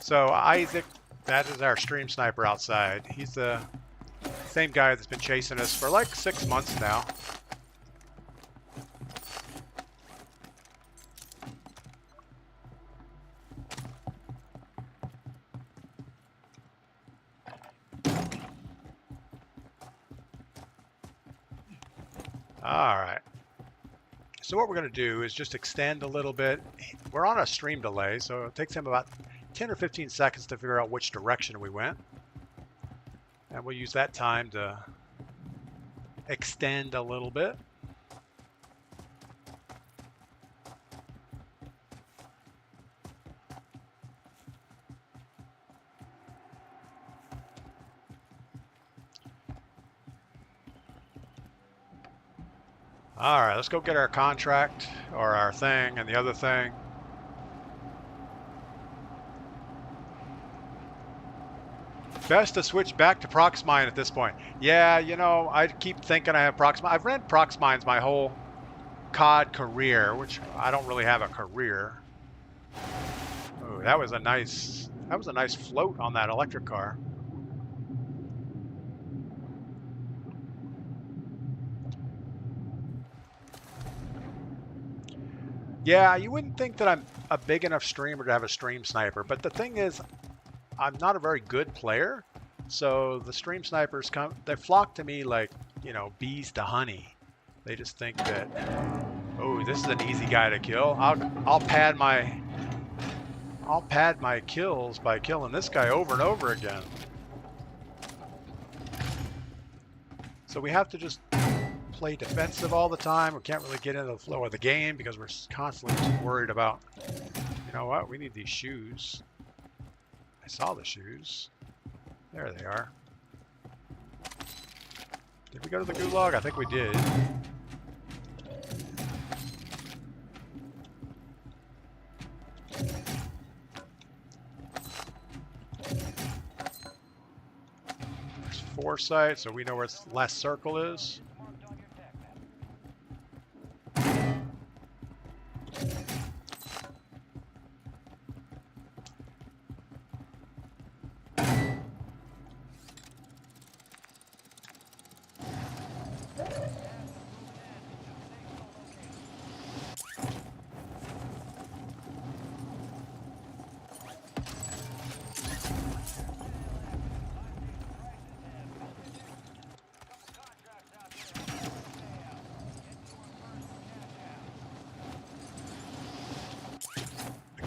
So Isaac, that is our stream sniper outside. He's the same guy that's been chasing us for like 6 months now. All right. So what we're going to do is just extend a little bit. We're on a stream delay, so it takes him about 10 or 15 seconds to figure out which direction we went. And we'll use that time to extend a little bit. All right, let's go get our contract or our thing and the other thing. Best to switch back to Proxmine at this point. Yeah, you know, I keep thinking I have Proxmine. I've ran Proxmines my whole COD career, which I don't really have a career. Oh, that was a nice float on that electric car. Yeah, you wouldn't think that I'm a big enough streamer to have a stream sniper, but the thing is, I'm not a very good player, so the stream snipers they flock to me like, you know, bees to honey. They just think that, oh, this is an easy guy to kill. I'll pad my kills by killing this guy over and over again. So we have to just play defensive all the time. We can't really get into the flow of the game because we're constantly worried about, you know what, we need these shoes. I saw the shoes. There they are. Did we go to the gulag? I think we did. There's foresight, so we know where its last circle is.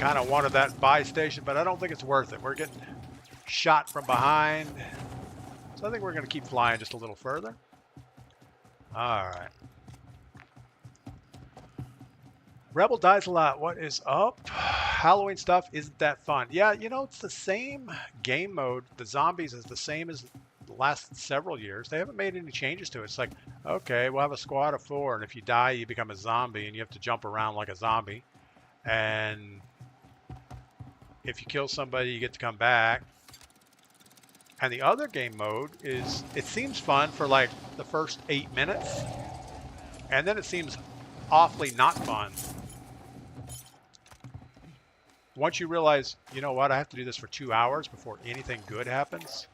kind of wanted that buy station, but I don't think it's worth it. We're getting shot from behind. So I think we're going to keep flying just a little further. All right. Rebel dies a lot. What is up? Halloween stuff isn't that fun. Yeah, you know, it's the same game mode. The zombies is the same as the last several years. They haven't made any changes to it. It's like, okay, we'll have a squad of 4, and if you die, you become a zombie, and you have to jump around like a zombie. And if you kill somebody, you get to come back. And the other game mode is, it seems fun for like the first 8 minutes, and then it seems awfully not fun. Once you realize, you know what, I have to do this for 2 hours before anything good happens,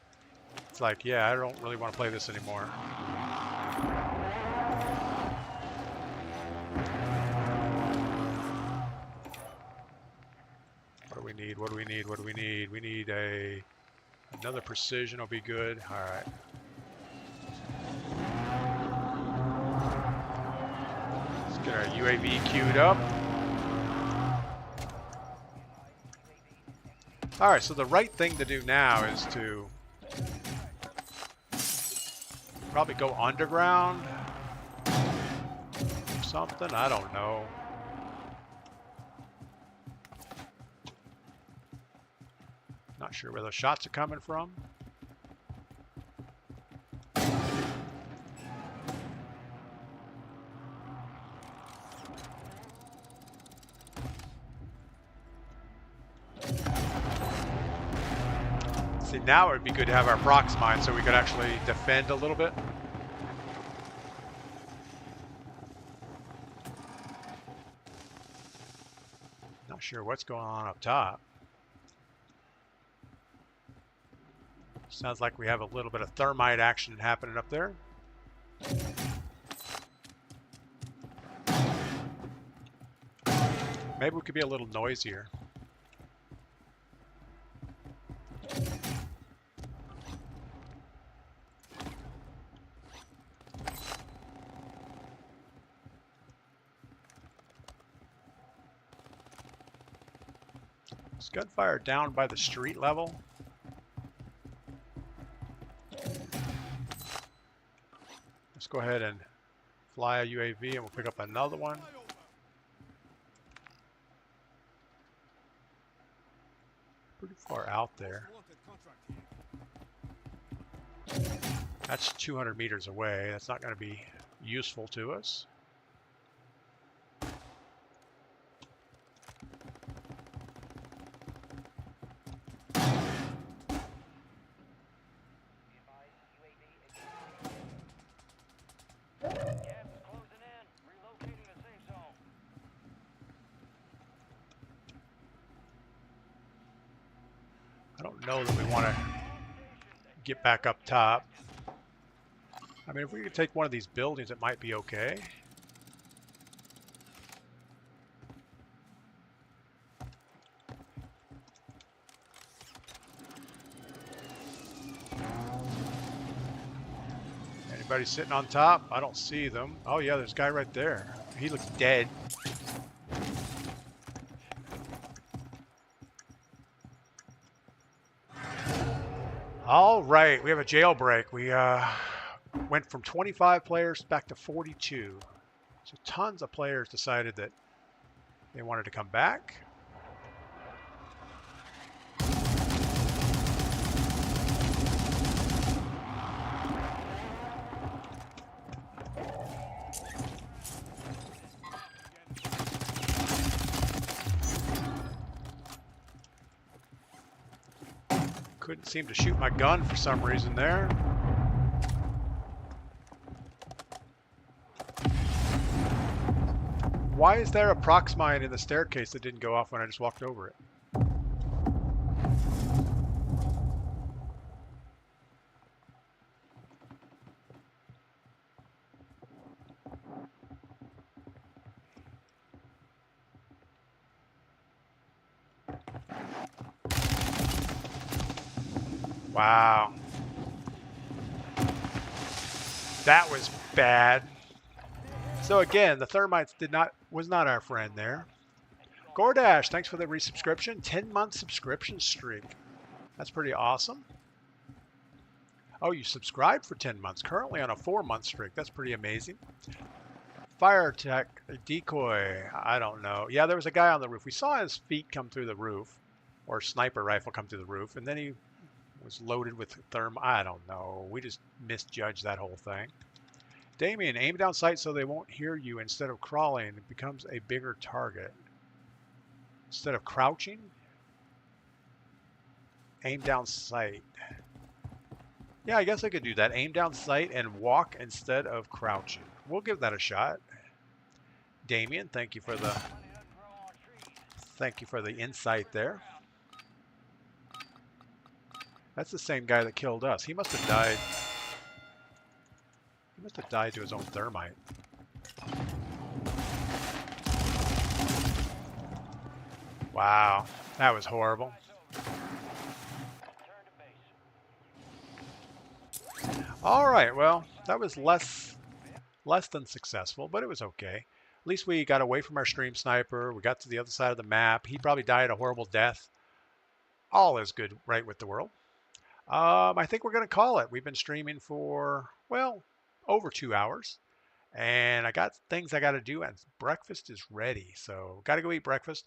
it's like, yeah, I don't really want to play this anymore. What do we need? What do we need? What do we need? We need another precision will be good. All right. Let's get our UAV queued up. All right, so the right thing to do now is to probably go underground or something. I don't know. Not sure where those shots are coming from. See, now it would be good to have our prox mine so we could actually defend a little bit. Not sure what's going on up top. Sounds like we have a little bit of thermite action happening up there. Maybe we could be a little noisier. Is gunfire down by the street level? Let's go ahead and fly a UAV and we'll pick up another one. Pretty far out there. That's 200 meters away. That's not going to be useful to us. I don't know that we want to get back up top. I mean, if we could take one of these buildings, it might be okay. Anybody sitting on top? I don't see them. Oh yeah, there's a guy right there. He looks dead. All right, we have a jailbreak. We went from 25 players back to 42. So tons of players decided that they wanted to come back. Couldn't seem to shoot my gun for some reason there. Why is there a prox mine in the staircase that didn't go off when I just walked over it? Wow. That was bad. So again, the thermites was not our friend there. Gordash, thanks for the resubscription. 10-month subscription streak. That's pretty awesome. Oh, you subscribed for 10 months. Currently on a 4-month streak. That's pretty amazing. Fire tech, decoy. I don't know. Yeah, there was a guy on the roof. We saw his feet come through the roof, or sniper rifle come through the roof, and then he was loaded with therm. I don't know. We just misjudged that whole thing. Damien, aim down sight so they won't hear you instead of crawling. It becomes a bigger target. Instead of crouching, aim down sight. Yeah, I guess I could do that. Aim down sight and walk instead of crouching. We'll give that a shot. Damien, thank you for the insight there. That's the same guy that killed us. He must have died. He must have died to his own thermite. Wow, that was horrible. All right, well, that was less than successful, but it was okay. At least we got away from our stream sniper. We got to the other side of the map. He probably died a horrible death. All is good right with the world. I think we're going to call it. We've been streaming for, well, over 2 hours. And I got things I got to do, and breakfast is ready. So got to go eat breakfast.